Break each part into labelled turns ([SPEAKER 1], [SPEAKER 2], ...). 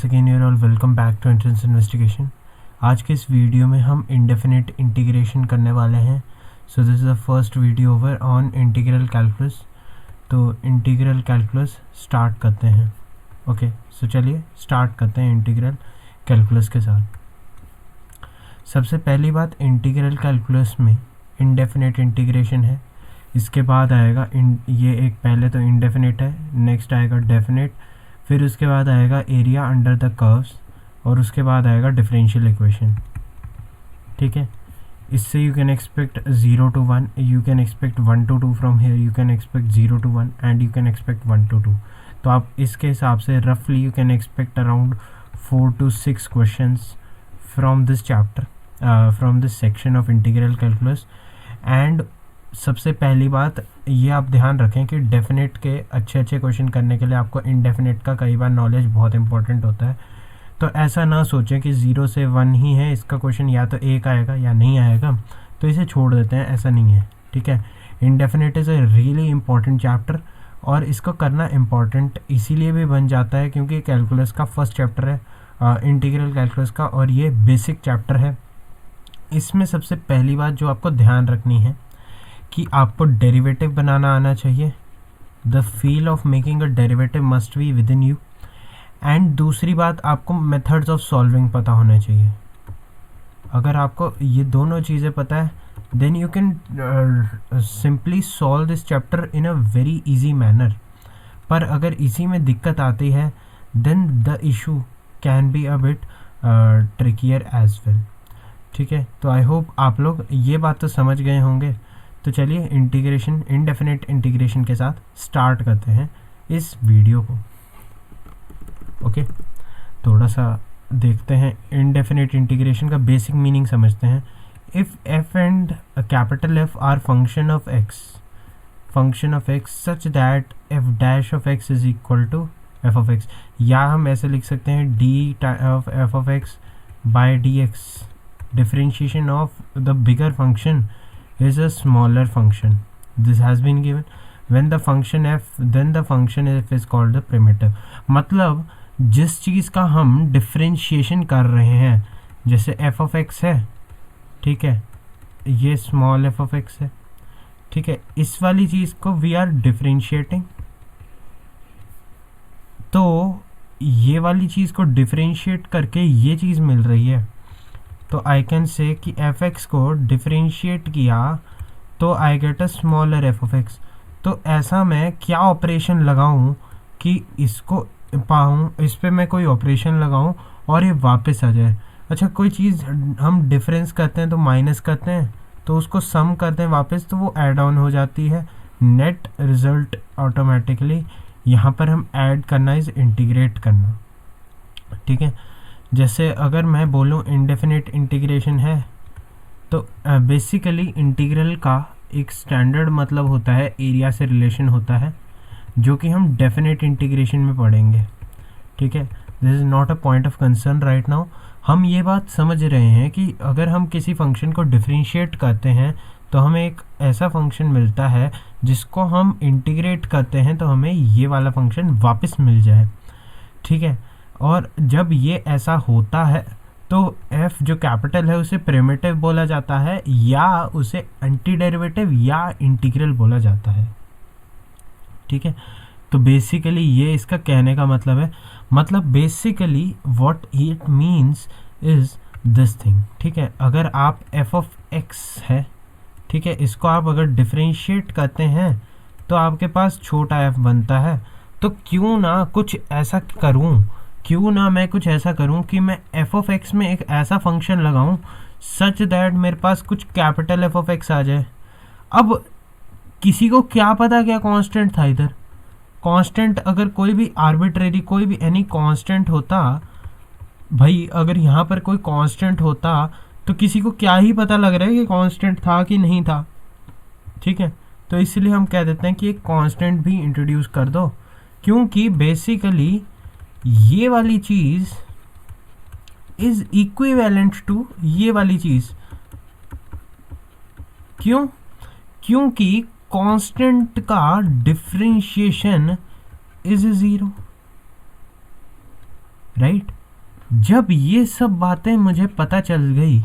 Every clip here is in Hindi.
[SPEAKER 1] Once again you're all welcome back to entrance investigation. आज के इस वीडियो में हम इंडेफिनिट इंटीग्रेशन करने वाले हैं। So this is the first video over on integral calculus. तो इंटीग्रल कैलकुलस स्टार्ट करते हैं। ओके, सो चलिए स्टार्ट करते हैं इंटीग्रल कैलकुलस के साथ। सबसे पहली बात, इंटीग्रल कैलकुलस में इंडेफिनिट इंटीग्रेशन है। इसके बाद आएगा ये एक पहले तो इंडेफिनिट है, नेक्स्ट आएगा डेफिनिट, फिर उसके बाद आएगा एरिया अंडर द कर्व्स और उसके बाद आएगा डिफरेंशियल इक्वेशन। ठीक है, इससे you can expect 0 to 1, you can expect 1 to 2 from here, you can expect 0 to 1 and you can expect 1 to 2। तो आप इसके हिसाब से रफली you can expect around 4 to 6 questions from this chapter, from this section of integral calculus. And सबसे पहली बात ये आप ध्यान रखें कि डेफिनेट के अच्छे क्वेश्चन करने के लिए आपको इनडेफिनेट का कई बार नॉलेज बहुत इंपॉर्टेंट होता है। तो ऐसा ना सोचें कि 0 से 1 ही है, इसका क्वेश्चन या तो 1 आएगा या नहीं आएगा, तो इसे छोड़ देते हैं, ऐसा नहीं है। ठीक है, indefinite is a really important chapter और इसको करना इम्पॉर्टेंट इसीलिए भी बन जाता है क्योंकि कैलकुलस का फर्स्ट चैप्टर है, इंटीग्रल कैलकुलस का, और ये बेसिक चैप्टर है। इसमें सबसे पहली बात जो आपको ध्यान रखनी है कि आपको डेरिवेटिव बनाना आना चाहिए। The feel of making a derivative must be with in you. And दूसरी बात, आपको मेथड्स ऑफ सॉल्विंग पता होने चाहिए। अगर आपको ये दोनों चीज़ें पता है then you can simply solve this chapter in a very easy manner. पर अगर इसी में दिक्कत आती है then the issue can be a bit trickier as well. ठीक है, तो आई होप आप लोग ये बात तो समझ गए होंगे। तो चलिए इंटीग्रेशन, इंडेफिनिट इंटीग्रेशन के साथ स्टार्ट करते हैं इस वीडियो को। ओके, थोड़ा सा देखते हैं इंडेफिनिट इंटीग्रेशन का बेसिक मीनिंग समझते हैं। If f and capital F are function of x such that f dash of x is equal to f of x, या हम ऐसे लिख सकते हैं d of f of x by d x, differentiation of the bigger function is a smaller function. This has been given when the function f, then the function f is called the primitive। मतलब जिस चीज़ का हम डिफ्रेंशिएशन कर रहे हैं, जैसे f of x है, ठीक है, ये स्मॉल f of x है, ठीक है, इस वाली चीज़ को we are differentiating। तो ये वाली चीज़ को डिफ्रेंशिएट करके ये चीज़ मिल रही है, तो आई कैन से कि एफ एक्स को डिफ्रेंशिएट किया तो I get a smaller F of x. तो ऐसा मैं क्या ऑपरेशन लगाऊं कि इसको पाऊं, इस पे मैं कोई ऑपरेशन लगाऊं और ये वापस आ जाए। अच्छा, कोई चीज़ हम डिफरेंस करते हैं तो माइनस करते हैं, तो उसको सम करते हैं वापस तो वो ऐड ऑन हो जाती है, नेट रिजल्ट ऑटोमेटिकली। यहाँ पर हम ऐड करना इज़ इंटीग्रेट करना। ठीक है, जैसे अगर मैं बोलूँ इंडेफिनिट इंटीग्रेशन है तो बेसिकली इंटीग्रल का एक स्टैंडर्ड मतलब होता है एरिया से रिलेशन होता है, जो कि हम डेफिनेट इंटीग्रेशन में पढ़ेंगे। ठीक है, this is not a point of concern right now. हम ये बात समझ रहे हैं कि अगर हम किसी फंक्शन को डिफरेंशिएट करते हैं तो हमें एक ऐसा फंक्शन मिलता है जिसको हम इंटीग्रेट करते हैं तो हमें ये वाला फंक्शन वापस मिल जाए। ठीक है, और जब ये ऐसा होता है तो f जो कैपिटल है उसे प्रिमिटिव बोला जाता है या उसे एंटी डेरिवेटिव या इंटीग्रल बोला जाता है। ठीक है, तो बेसिकली ये इसका कहने का मतलब है, मतलब basically what it means is this thing. ठीक है, अगर आप f ऑफ x है, ठीक है, इसको आप अगर डिफरेंशिएट करते हैं तो आपके पास छोटा f बनता है। तो क्यों ना मैं कुछ ऐसा करूं कि मैं f ऑफ x में एक ऐसा फंक्शन लगाऊं सच दैट मेरे पास कुछ कैपिटल f ऑफ x आ जाए। अब किसी को क्या पता क्या कांस्टेंट था इधर। कांस्टेंट अगर कोई भी आर्बिट्रेरी, कोई भी एनी कांस्टेंट होता भाई, अगर यहाँ पर कोई कांस्टेंट होता तो किसी को क्या ही पता लग रहा है कि कांस्टेंट था कि नहीं था। ठीक है, तो इसलिए हम कह देते हैं कि एक कांस्टेंट भी इंट्रोड्यूस कर दो, क्योंकि बेसिकली ये वाली चीज़ इज इक्विवेलेंट टू ये वाली चीज़। क्योंकि कांस्टेंट का डिफरेंशिएशन इज 0। राइट। जब ये सब बातें मुझे पता चल गई,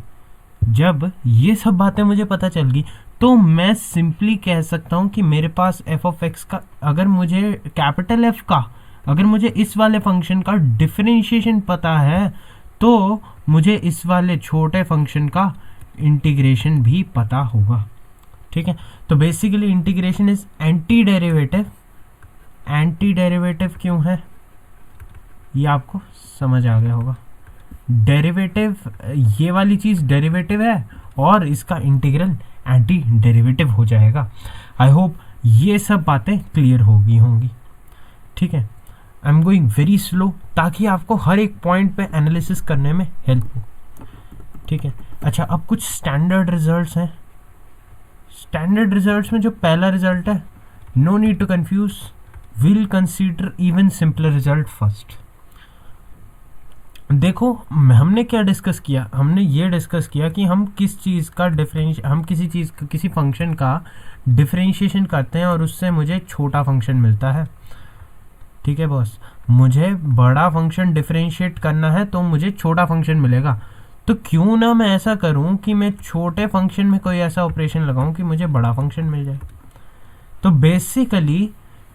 [SPEAKER 1] तो मैं सिंपली कह सकता हूँ कि मेरे पास एफ ऑफ एक्स का, अगर मुझे कैपिटल एफ का, अगर मुझे इस वाले फंक्शन का डिफरेंशिएशन पता है, तो मुझे इस वाले छोटे फंक्शन का इंटीग्रेशन भी पता होगा। ठीक है, तो basically integration is anti derivative. Anti derivative क्यों है ये आपको समझ आ गया होगा। डेरिवेटिव, ये वाली चीज़ डेरिवेटिव है और इसका इंटीग्रल एंटी डेरिवेटिव हो जाएगा। आई होप ये सब बातें क्लियर होंगी। ठीक है, I am going very slow ताकि आपको हर एक पॉइंट पे एनालिसिस करने में हेल्प हो। ठीक है, अच्छा, अब कुछ स्टैंडर्ड रिजल्ट्स हैं। स्टैंडर्ड रिजल्ट्स में जो पहला रिजल्ट है, no need to confuse, will consider even simpler result first. देखो हमने क्या डिस्कस किया, हमने ये डिस्कस किया कि हम किस चीज़ का किसी फंक्शन का डिफरेंशिएशन करते हैं और उससे मुझे छोटा फंक्शन मिलता है। ठीक है बॉस, मुझे बड़ा फंक्शन डिफरेंशिएट करना है तो मुझे छोटा फंक्शन मिलेगा, तो क्यों ना मैं ऐसा करूं कि मैं छोटे फंक्शन में कोई ऐसा ऑपरेशन लगाऊं कि मुझे बड़ा फंक्शन मिल जाए। तो बेसिकली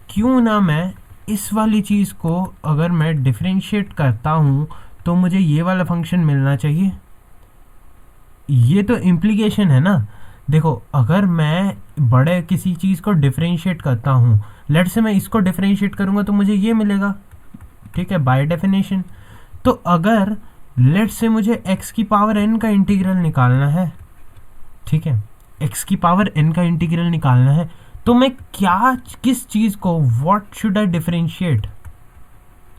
[SPEAKER 1] क्यों ना मैं इस वाली चीज़ को अगर मैं डिफरेंशिएट करता हूं तो मुझे ये वाला फंक्शन मिलना चाहिए। ये तो इम्प्लीकेशन है ना। देखो अगर मैं बड़े किसी चीज़ को डिफरेंशिएट करता हूँ, लेट से मैं इसको डिफरेंशिएट करूँगा तो मुझे ये मिलेगा। ठीक है, बाय डेफिनेशन। तो अगर लेट से मुझे x की पावर n का इंटीग्रल निकालना है, ठीक है, x की पावर n का इंटीग्रल निकालना है, तो मैं किस चीज़ को, what should I differentiate?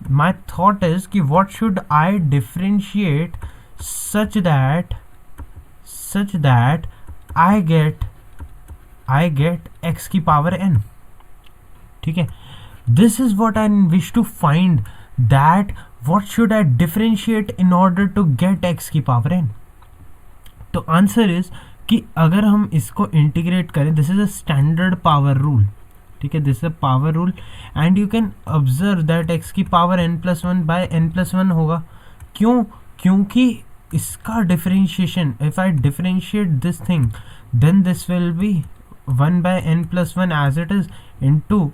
[SPEAKER 1] My thought is कि what should I differentiate such that I get x की पावर n। ठीक है, this is what I wish to find, that what should I differentiate in order to get x की पावर n। तो आंसर इज कि अगर हम इसको इंटीग्रेट करें, this is a standard power rule. ठीक है, this is a power rule and you can observe that x की पावर n+1 बाय n+1 होगा। क्यों? क्योंकि इसका differentiation, if I differentiate this thing, then this will be 1 by n+1 as it is into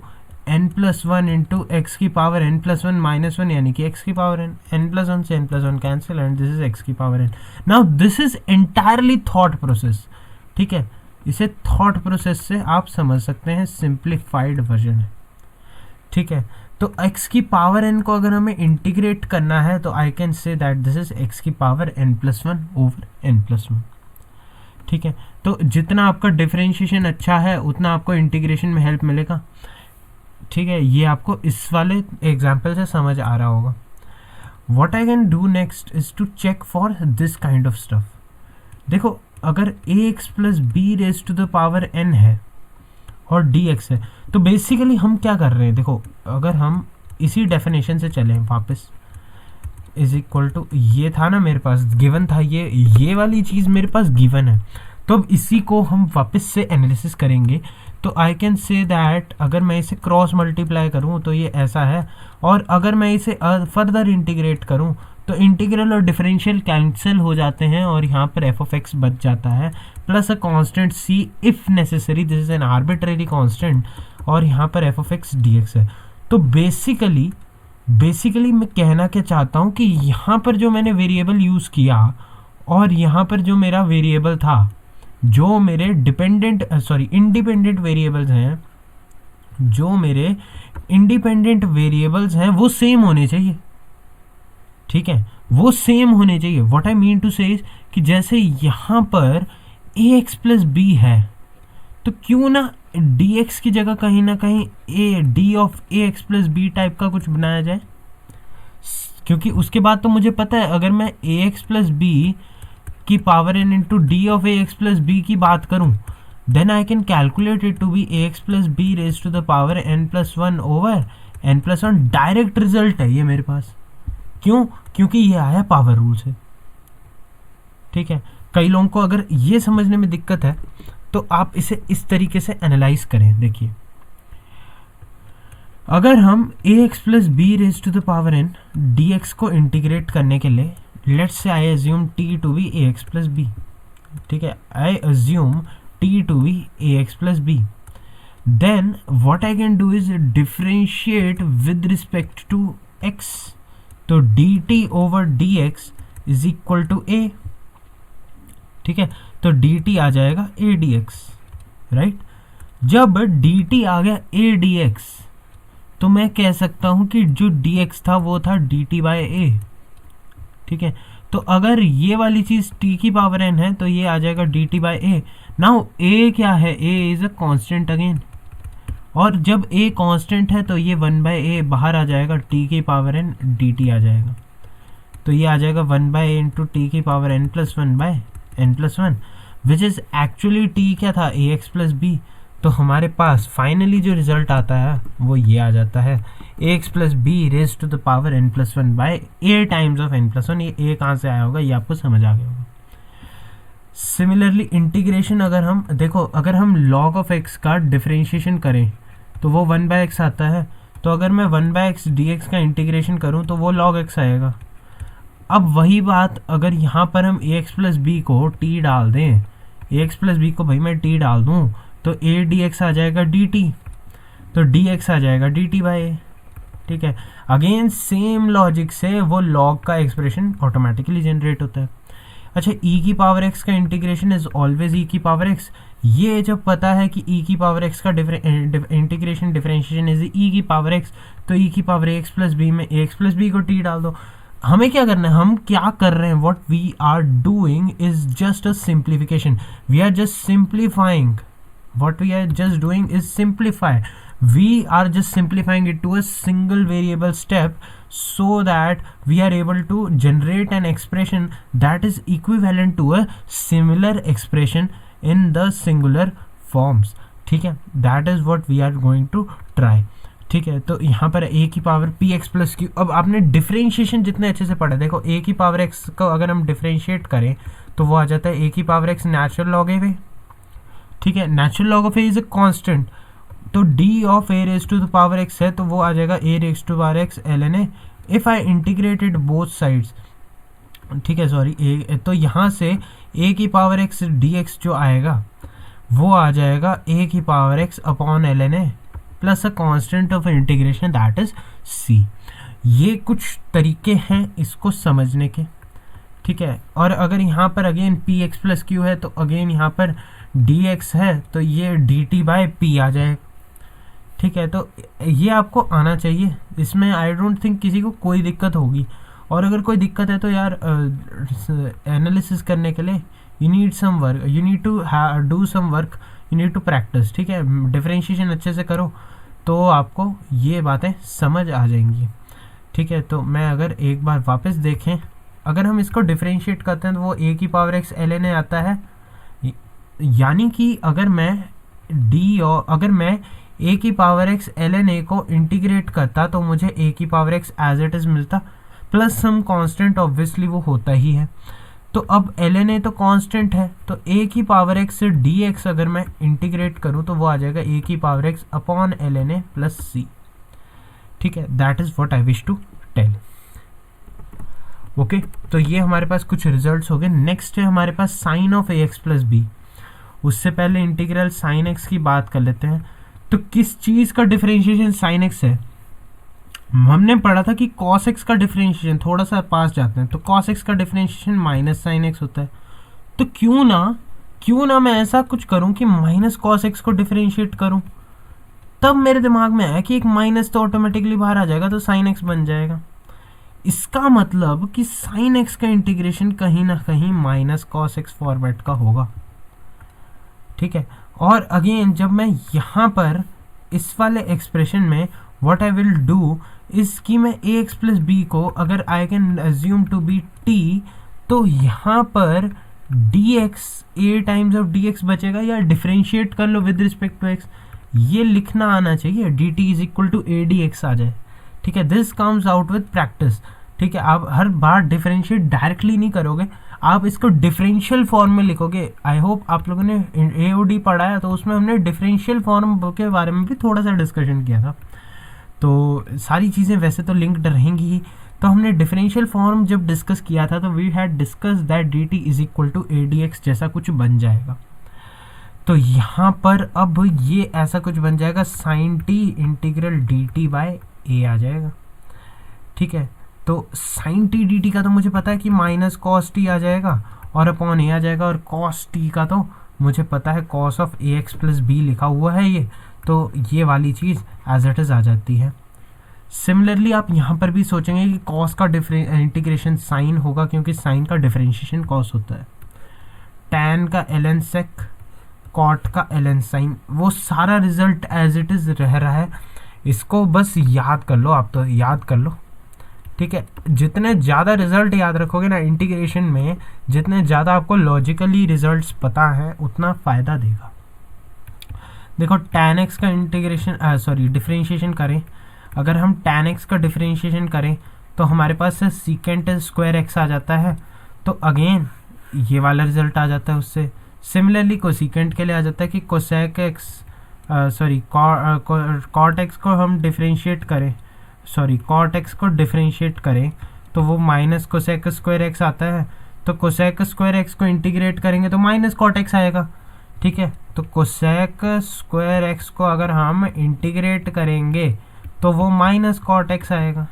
[SPEAKER 1] n+1 into x की पावर n+1 -1, यानी कि x की पावर n+1 से n+1 cancel and this is x की power n। Now this is entirely thought process. ठीक है, इसे थॉट प्रोसेस से आप समझ सकते हैं, सिंप्लीफाइड वर्जन है। ठीक है, तो x की पावर n को अगर हमें इंटीग्रेट करना है तो I can say that this is x की पावर n+1 ओवर n+1। ठीक है, तो जितना आपका डिफरेंशिएशन अच्छा है उतना आपको इंटीग्रेशन में हेल्प मिलेगा। ठीक है, ये आपको इस वाले एग्जाम्पल से समझ आ रहा होगा। What I can do next is to check for this kind of stuff. देखो अगर ax plus b raise to the power n है और dx है, तो बेसिकली हम क्या कर रहे हैं, देखो अगर हम इसी डेफिनेशन से चलें वापस, इज इक्वल टू, ये था ना मेरे पास गिवन था, ये वाली चीज़ मेरे पास गिवन है, तो अब इसी को हम वापस से एनालिसिस करेंगे। तो आई कैन से दैट अगर मैं इसे क्रॉस मल्टीप्लाई करूँ तो ये ऐसा है, और अगर मैं इसे फर्दर इंटीग्रेट करूँ तो इंटीग्रल और डिफरेंशियल कैंसिल हो जाते हैं और यहाँ पर एफ ऑफ एक्स बच जाता है, plus a constant see if necessary, this is an arbitrary constant, और यहाँ पर F of x d x है। तो बेसिकली मैं कहना क्या चाहता हूँ कि यहाँ पर जो मैंने वेरिएबल यूज़ किया और यहाँ पर जो मेरा वेरिएबल था, जो मेरे इंडिपेंडेंट वेरिएबल्स हैं, जो मेरे इंडिपेंडेंट वेरिएबल्स हैं वो सेम होने चाहिए। ठीक है, वो सेम होने चाहिए। व्हाट आई मीन टू से इज कि जैसे यहाँ पर ax प्लस बी है, तो क्यों ना dx की जगह कहीं ना कहीं d of ax plus b type का कुछ बनाया जाए, क्योंकि उसके बाद तो मुझे पता है अगर मैं ax प्लस बी की power n into d of ax plus b की बात करूं, then I can calculate it to be ax plus b raise to the power n+1 over n+1। Direct result है ये मेरे पास। क्यों? क्योंकि ये आया पावर रूल से। ठीक है, कई लोगों को अगर ये समझने में दिक्कत है तो आप इसे इस तरीके से एनालाइज करें। देखिए अगर हम ax plus b raise to the power n dx को इंटीग्रेट करने के लिए, let's say I assume t to be ax plus b, ठीक है, I assume t to be ax plus b, then what I can do is differentiate with respect to x, तो dt over dx is equal to a, ठीक है, तो dt आ जाएगा a dx, राइट। जब dt आ गया a dx तो मैं कह सकता हूं कि जो dx था वो था dt बाय a, ठीक है। तो अगर ये वाली चीज t की पावर n है तो ये आ जाएगा dt by a। Now a क्या है, a is a constant again, और जब a कांस्टेंट है तो ये 1 बाय a बाहर आ जाएगा, t की पावर n dt आ जाएगा, तो ये आ जाएगा 1 बाय a इंटू टी की power n plus 1 by n plus 1, which is actually t क्या था, ax प्लस b। तो हमारे पास फाइनली जो रिजल्ट आता है वो ये आ जाता है, ax plus b raise to the power n plus 1 by a times of n plus 1। ये a कहाँ से आया होगा, ये आपको समझ आ गया होगा। सिमिलरली इंटीग्रेशन अगर हम देखो, अगर हम log ऑफ x का डिफरेंशिएशन करें तो वो 1 बाय x आता है, तो अगर मैं 1 बाय x dx का इंटीग्रेशन करूँ तो वो log x आएगा। अब वही बात अगर यहाँ पर हम ax प्लस बी को t डाल दें, ax प्लस बी को भाई मैं t डाल दूँ तो a dx आ जाएगा dt, तो dx आ जाएगा dt बाय a, ठीक है। अगेन सेम लॉजिक से वो log का एक्सप्रेशन ऑटोमेटिकली जनरेट होता है। अच्छा, e की पावर x का इंटीग्रेशन इज ऑलवेज e की पावर x। ये जब पता है कि e की पावर x का इंटीग्रेशन डिफरेंशिएशन इज e की पावर x, तो e की पावर ax प्लस बी में ax प्लस बी को t डाल दो। हमें क्या करना है, हम क्या कर रहे हैं, what we are doing is just a simplification, we are just simplifying, what we are just doing is simplify, we are just simplifying it to a single variable step so that we are able to generate an expression that is equivalent to a similar expression in the singular forms, ठीक है। that is what we are going to try, ठीक है। तो यहाँ पर a की power P x plus Q, अब आपने डिफरेंशिएशन जितने अच्छे से पढ़ा, देखो a की पावर x को अगर हम डिफरेंशिएट करें तो वो आ जाता है a की power x natural log a, ठीक है। Natural log of a is a constant, तो d of a raise to the power x है तो वो आ जाएगा a raise to power x ln a। If I integrated both sides, ठीक है, सॉरी a, तो यहाँ से a की पावर x dx जो आएगा वो आ जाएगा a की power x upon ln a plus a constant of integration that is c। ये कुछ तरीके हैं इसको समझने के, ठीक है। और अगर यहाँ पर again P x plus Q है तो अगेन यहाँ पर dx है तो ये dt बाय p आ जाए, ठीक है। तो ये आपको आना चाहिए, इसमें आई डोंट थिंक किसी को कोई दिक्कत होगी, और अगर कोई दिक्कत है तो यार एनालिसिस करने के लिए you need some work, you need to do some work, you need to practice, ठीक है। डिफरेंशिएशन अच्छे से करो तो आपको ये बातें समझ आ जाएंगी, ठीक है। तो मैं अगर एक बार वापस देखें, अगर हम इसको डिफरेंशिएट करते हैं तो वो a की पावर x ln a आता है, यानी कि अगर मैं a की पावर x ln a को इंटीग्रेट करता तो मुझे a की power x as it is मिलता, प्लस सम कांस्टेंट ऑब्वियसली वो होता ही है। तो अब ln a तो कांस्टेंट है, तो a की पावर x से dx अगर मैं इंटीग्रेट करूं तो वो आ जाएगा a की power x upon ln a plus c, ठीक है। That is what I wish to tell, okay. तो ये हमारे पास कुछ रिजल्ट्स हो गए। नेक्स्ट है हमारे पास sine of ax plus B. उससे पहले इंटीग्रल साइन एक्स की बात कर लेते हैं। तो किस चीज़ का डिफरेंशिएशन साइन एक्स है, हमने पढ़ा था कि कॉस एक्स का डिफरेंशिएशन, थोड़ा सा पास जाते हैं, तो कॉस एक्स का डिफरेंशिएशन माइनस साइन एक्स होता है। तो क्यों ना मैं ऐसा कुछ करूं कि माइनस कॉस एक्स को डिफरेंशिएट करूं, तब मेरे दिमाग में आया कि एक माइनस तो ऑटोमेटिकली बाहर आ जाएगा तो साइन एक्स बन जाएगा। इसका मतलब कि साइन एक्स का इंटीग्रेशन कहीं ना कहीं माइनस कॉस एक्स फॉर्मेट का होगा, ठीक है। और अगेन जब मैं यहाँ पर इस वाले एक्सप्रेशन में what I will do is कि मैं ए एक्स प्लस बी को अगर I can assume to be T, तो यहाँ पर D X A times of D X बचेगा, या डिफ्रेंशिएट कर लो विद रिस्पेक्ट टू एक्स, ये लिखना आना चाहिए, D T is equal to A D x आ जाए, ठीक है। This comes out with practice, ठीक है। आप हर बार डिफरेंशिएट डायरेक्टली नहीं करोगे, आप इसको डिफरेंशियल फॉर्म में लिखोगे। आई होप आप लोगों ने एओडी पढ़ा है, तो उसमें हमने डिफरेंशियल फॉर्म के बारे में भी थोड़ा सा डिस्कशन किया था। तो सारी चीज़ें वैसे तो लिंक्ड रहेंगी ही। तो हमने डिफरेंशियल फॉर्म जब डिस्कस किया था तो we had discussed that d T is equal to A D x जैसा कुछ बन जाएगा। तो यहाँ पर अब ये ऐसा कुछ बन जाएगा, sine T integral D T by A आ जाएगा। ठीक है, तो साइन टी डी टी का तो मुझे पता है कि माइनस कॉस टी आ जाएगा और अपॉन ए आ जाएगा, और कॉस टी का तो मुझे पता है cos of a x plus b लिखा हुआ है ये, तो ये वाली चीज़ एज इट इज़ आ जाती है। सिमिलरली आप यहाँ पर भी सोचेंगे कि कॉस का इंटीग्रेशन साइन होगा, क्योंकि साइन का डिफरेंशिएशन कॉस होता है। टैन का एलन सेक, कॉट का एलन साइन, वो सारा रिजल्ट एज इट इज़ रह रहा है। इसको बस याद कर लो, आप तो याद कर लो। ठीक है, जितने ज़्यादा रिजल्ट याद रखोगे ना इंटीग्रेशन में, जितने ज़्यादा आपको लॉजिकली रिजल्ट्स पता है उतना फ़ायदा देगा। देखो tan x का इंटीग्रेशन डिफरेंशिएशन करें, अगर हम tan x का डिफरेंशिएशन करें तो हमारे पास सीकेंट स्क्वायर एक्स आ जाता है, तो अगेन ये वाला रिजल्ट आ जाता है उससे। सिमिलरली कोसिकेंट के लिए आ जाता है कि कोसेक एक्स कॉट एक्स को हम डिफरेंशिएट करें, कॉट एक्स को डिफरेंशिएट करें तो वो माइनस कोसेक स्क्वायर एक्स आता है। तो कोसेक स्क्वायर एक्स को इंटीग्रेट करेंगे तो माइनस कॉट एक्स आएगा। ठीक है, तो कोसेक स्क्वायर एक्स को अगर हम इंटीग्रेट करेंगे तो वो माइनस कॉट एक्स आएगा।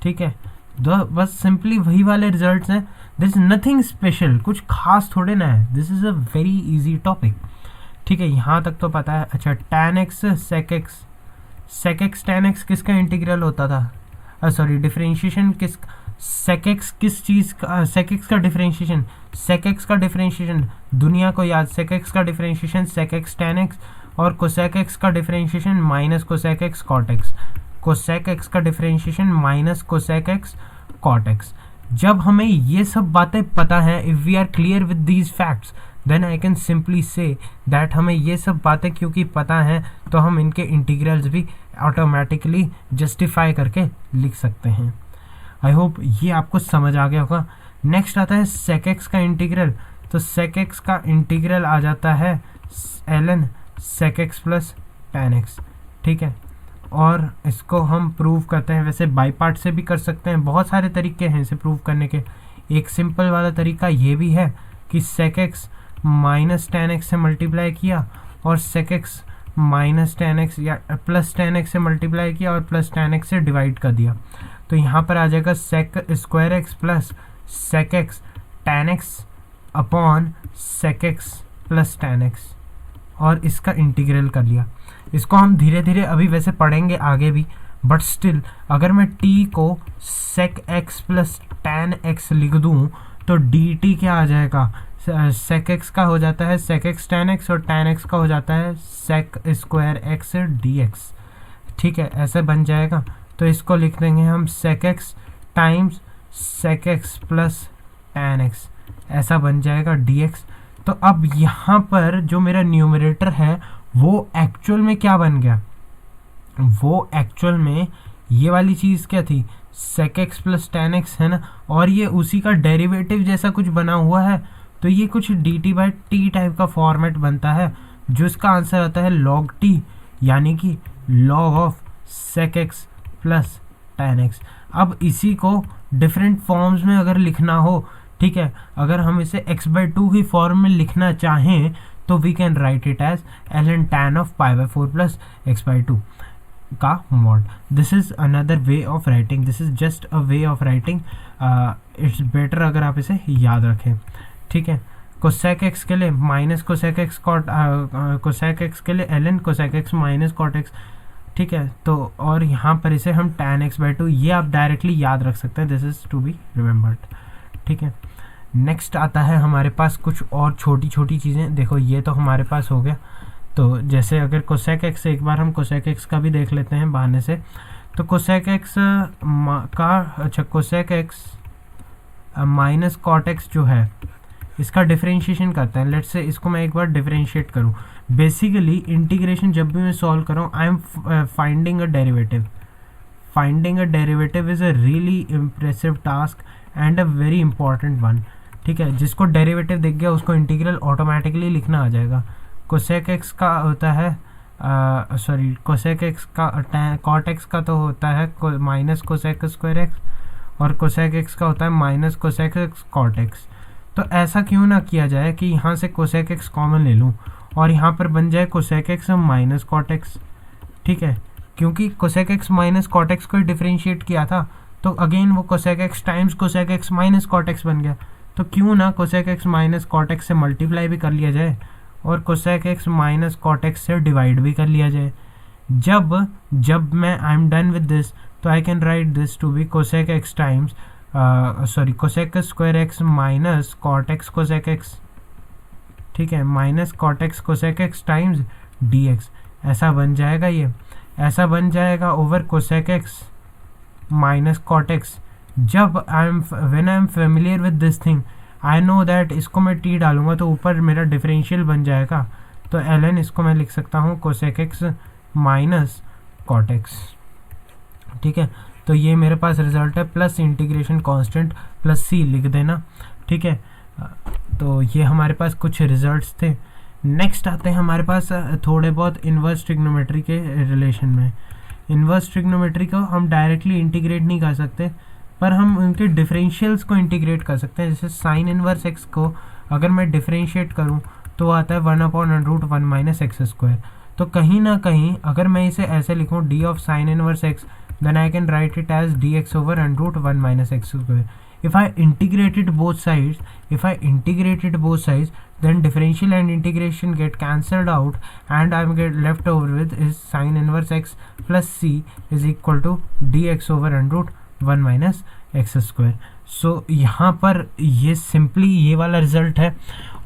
[SPEAKER 1] ठीक है, तो बस सिंपली वही वाले रिजल्ट्स हैं, दिस इज नथिंग स्पेशल, कुछ खास थोड़े ना है, this is a very easy topic. ठीक है, यहाँ तक तो पता है। अच्छा, tan x sec x tan x किसका इंटीग्रल होता था, डिफरेंशिएशन किस, sec x किस चीज़ का, sec x का डिफरेंशिएशन, sec x का डिफरेंशिएशन दुनिया को याद, sec x का differentiation sec x tan x, और cosec x का differentiation minus cosec x cot x, cosec x का differentiation minus cosec x cot x। जब हमें ये सब बातें पता हैं, if we are clear with these facts, then I can simply say that हमें ये सब बातें क्योंकि पता हैं तो हम इनके इंटीग्रल्स भी ऑटोमेटिकली जस्टिफाई करके लिख सकते हैं। आई होप ये आपको समझ आ गया होगा। नेक्स्ट आता है sec x का इंटीग्रल, तो sec x का इंटीग्रल आ जाता है ln sec x plus tan x। ठीक है, और इसको हम प्रूव करते हैं, वैसे बाई पार्ट से भी कर सकते हैं, बहुत सारे तरीके हैं इसे प्रूव करने के। एक सिंपल वाला तरीका ये भी है कि sec x minus tan x से मल्टीप्लाई किया और sec x minus tan x या प्लस tan x से मल्टीप्लाई किया और प्लस tan x से डिवाइड कर दिया, तो यहाँ पर आ जाएगा sec square x plus sec x tan x upon sec x plus tan x, और इसका इंटीग्रल कर लिया। इसको हम धीरे धीरे अभी वैसे पढ़ेंगे आगे भी, बट स्टिल अगर मैं t को sec x plus tan x लिख दूँ तो dt क्या आ जाएगा, sec x का हो जाता है sec x tan x और tan x का हो जाता है sec स्क्वायर x dx। ठीक है, ऐसे बन जाएगा। तो इसको लिख देंगे हम sec x times sec x plus tan x, ऐसा बन जाएगा dx। तो अब यहाँ पर जो मेरा न्यूमरेटर है वो एक्चुअल में क्या बन गया, वो एक्चुअल में ये वाली चीज़ क्या थी, sec x plus tan x है ना, और ये उसी का डेरिवेटिव जैसा कुछ बना हुआ है, तो ये कुछ dt बाई टी टाइप का फॉर्मेट बनता है, जो इसका आंसर आता है log t, यानी कि log of sec x plus tan x। अब इसी को डिफरेंट फॉर्म्स में अगर लिखना हो, ठीक है, अगर हम इसे x बाई 2 की फॉर्म में लिखना चाहें तो we can write it as ln tan of pi by 4 plus x by 2 का mod. This is another way of writing, this is just a way of writing, it's better अगर आप इसे याद रखें। ठीक है, कोसेक एक्स के लिए minus cosec x cot, cosec x के लिए ln cosec x minus cot x. ठीक है, तो और यहाँ पर इसे हम tan x बाई 2, ये आप डायरेक्टली याद रख सकते हैं, this is to be remembered. ठीक है, नेक्स्ट आता है हमारे पास कुछ और छोटी छोटी चीज़ें। देखो ये तो हमारे पास हो गया, तो जैसे अगर कोसेक एक्स, एक बार हम कोसेक एक्स का भी देख लेते हैं बहाने से, तो कोसेक एक्स का, अच्छा cosec x minus cot x जो है इसका डिफरेंशिएशन करते हैं। लेट्स से इसको मैं एक बार डिफरेंशिएट करूँ। बेसिकली इंटीग्रेशन जब भी मैं सॉल्व करूँ, I am finding a derivative. Finding a derivative is a really impressive task and a very important one. ठीक है, जिसको डेरिवेटिव दिख गया उसको इंटीग्रल ऑटोमेटिकली लिखना आ जाएगा। कोसेक एक्स का होता है सॉरी कोसेक एक्स का कॉट एक्स का तो होता है माइनस कोसेक स्क्वायर एक्स, और कोसेक एक्स का होता है minus cosec x cot x. तो ऐसा क्यों ना किया जाए कि यहाँ से कोसेक एक्स कॉमन ले लूँ और यहाँ पर बन जाए cosec x minus cot x. ठीक है, क्योंकि cosec x minus cot x को डिफरेंशिएट किया था, तो अगेन वो cosec x times cosec x minus cot x बन गया। तो क्यों ना cosec x minus cot x से मल्टीप्लाई भी कर लिया जाए और cosec x minus cot x से डिवाइड भी कर लिया जाए। जब मैं I am done with this, तो I can write this to be cosec x times cosec square X minus cot X cosec X. ठीक है, minus cot X cosec x times D X, ऐसा बन जाएगा। ये ऐसा बन जाएगा over cosec x minus cot X. जब when I am familiar with this thing, I know that इसको मैं टी डालूंगा तो ऊपर मेरा डिफरेंशियल बन जाएगा। तो ln इसको मैं लिख सकता हूँ cosec x minus cot x. ठीक है, तो ये मेरे पास रिजल्ट है, plus integration constant plus c लिख देना। ठीक है, तो ये हमारे पास कुछ रिजल्ट्स थे। नेक्स्ट आते हैं हमारे पास थोड़े बहुत इन्वर्स ट्रिग्नोमेट्री के रिलेशन में। इन्वर्स ट्रिग्नोमेट्री को हम डायरेक्टली इंटीग्रेट नहीं कर सकते, पर हम उनके डिफरेंशियल्स को इंटीग्रेट कर सकते हैं। जैसे साइन इन्वर्स एक्स को अगर मैं डिफरेंशिएट करूं तो आता है 1/√1 माइनस एक्स स्क्वायर। तो कहीं ना कहीं अगर मैं इसे ऐसे लिखूं D of sine inverse x, then I can write it as dx over √1 minus x square. If I integrated both sides, then differential and integration get cancelled out, and I'm get left over with is sin inverse x plus c is equal to dx over √1 minus x square. सो यहाँ पर ये सिंपली ये वाला रिजल्ट है।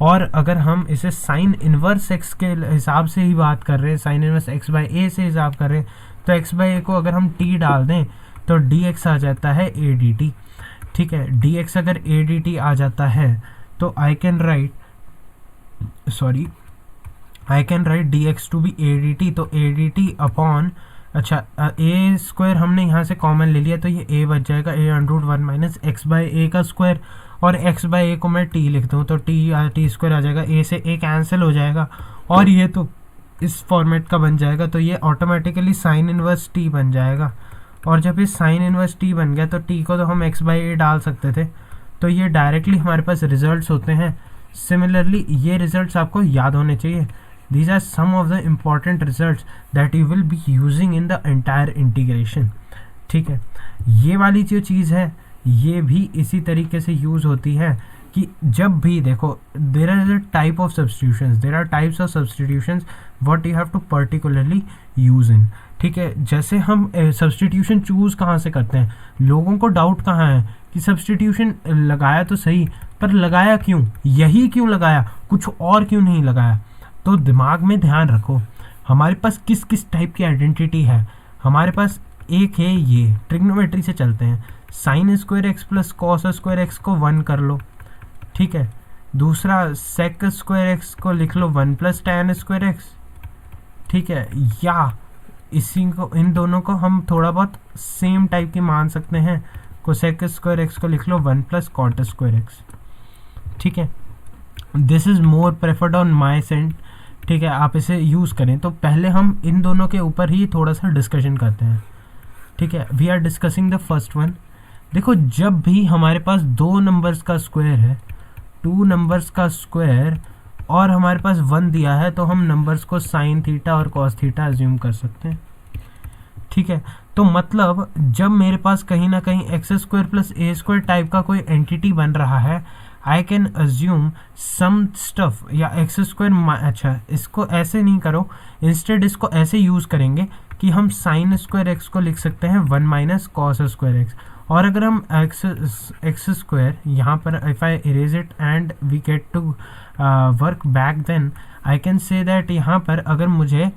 [SPEAKER 1] और अगर हम इसे साइन इनवर्स एक्स के हिसाब से ही बात कर रहे हैं, साइन इनवर्स एक्स बाई ए से हिसाब कर रहे हैं, तो एक्स बाई ए को अगर हम टी डाल दें तो डी एक्स आ जाता है ए डी टी। ठीक है, डी एक्स अगर ए डी टी आ जाता है तो I can write d x to be a d t. तो ए डी टी अपॉन, अच्छा ए स्क्वायर हमने यहाँ से कॉमन ले लिया तो ये ए बच जाएगा a√1 minus x by a का स्क्वायर, और एक्स बाई ए को मैं टी लिख दूँ तो टी स्क्वायर आ जाएगा, ए से ए कैंसिल हो जाएगा और ये तो इस फॉर्मेट का बन जाएगा। तो ये ऑटोमेटिकली साइन इनवर्स टी बन जाएगा। और जब ये साइन इनवर्स टी बन गया तो टी को तो हम एक्स बाई ए डाल सकते थे, तो ये डायरेक्टली हमारे पास रिजल्ट्स होते हैं। सिमिलरली ये रिजल्ट्स आपको याद होने चाहिए। These are some of the important results that you will be using in the entire integration. ठीक है, ये वाली जो चीज़ है ये भी इसी तरीके से यूज़ होती है कि जब भी देखो there is a type of substitutions, there are types of substitutions what you have to particularly use in. ठीक है, जैसे हम सब्सटीट्यूशन चूज़ कहाँ से करते हैं, लोगों को डाउट कहाँ है कि सब्सटीट्यूशन लगाया तो सही, पर लगाया क्यों, यही क्यों लगाया, कुछ और क्यों नहीं लगाया। तो दिमाग में ध्यान रखो हमारे पास किस किस टाइप की आइडेंटिटी है। हमारे पास एक है, ये ट्रिग्नोमेट्री से चलते हैं, sine square x plus cos square x को 1 कर लो। ठीक है, दूसरा सेक स्क्वायर एक्स को लिख लो 1 प्लस टैन स्क्वायर एक्स। ठीक है, या इसी को, इन दोनों को हम थोड़ा बहुत सेम टाइप की मान सकते हैं, कोसेक स्क्वायर एक्स को लिख लो 1 प्लस कॉट स्क्वायर एक्स। ठीक है, this is more preferred on my send. ठीक है, आप इसे यूज़ करें। तो पहले हम इन दोनों के ऊपर ही थोड़ा सा डिस्कशन करते हैं। ठीक है, we are discussing the first one. देखो जब भी हमारे पास 2 नंबर्स का स्क्वायर है, 2 नंबर्स का स्क्वायर, और हमारे पास 1 दिया है, तो हम नंबर्स को साइन थीटा और कॉस थीटा अज्यूम कर सकते हैं। ठीक है, तो मतलब जब मेरे पास कहीं ना कहीं x square plus a square type का कोई एंटिटी बन रहा है, I can assume some stuff या एक्स स्क्वायर। अच्छा, इसको ऐसे नहीं करो, इंस्टेड इसको ऐसे यूज़ करेंगे कि हम साइन स्क्वायर एक्स को लिख सकते हैं 1 माइनस कॉस स्क्वायर एक्स। और अगर हम एक्स स्क्वायर यहाँ पर if I erase it and we get to work back, then I can say that यहाँ पर अगर मुझे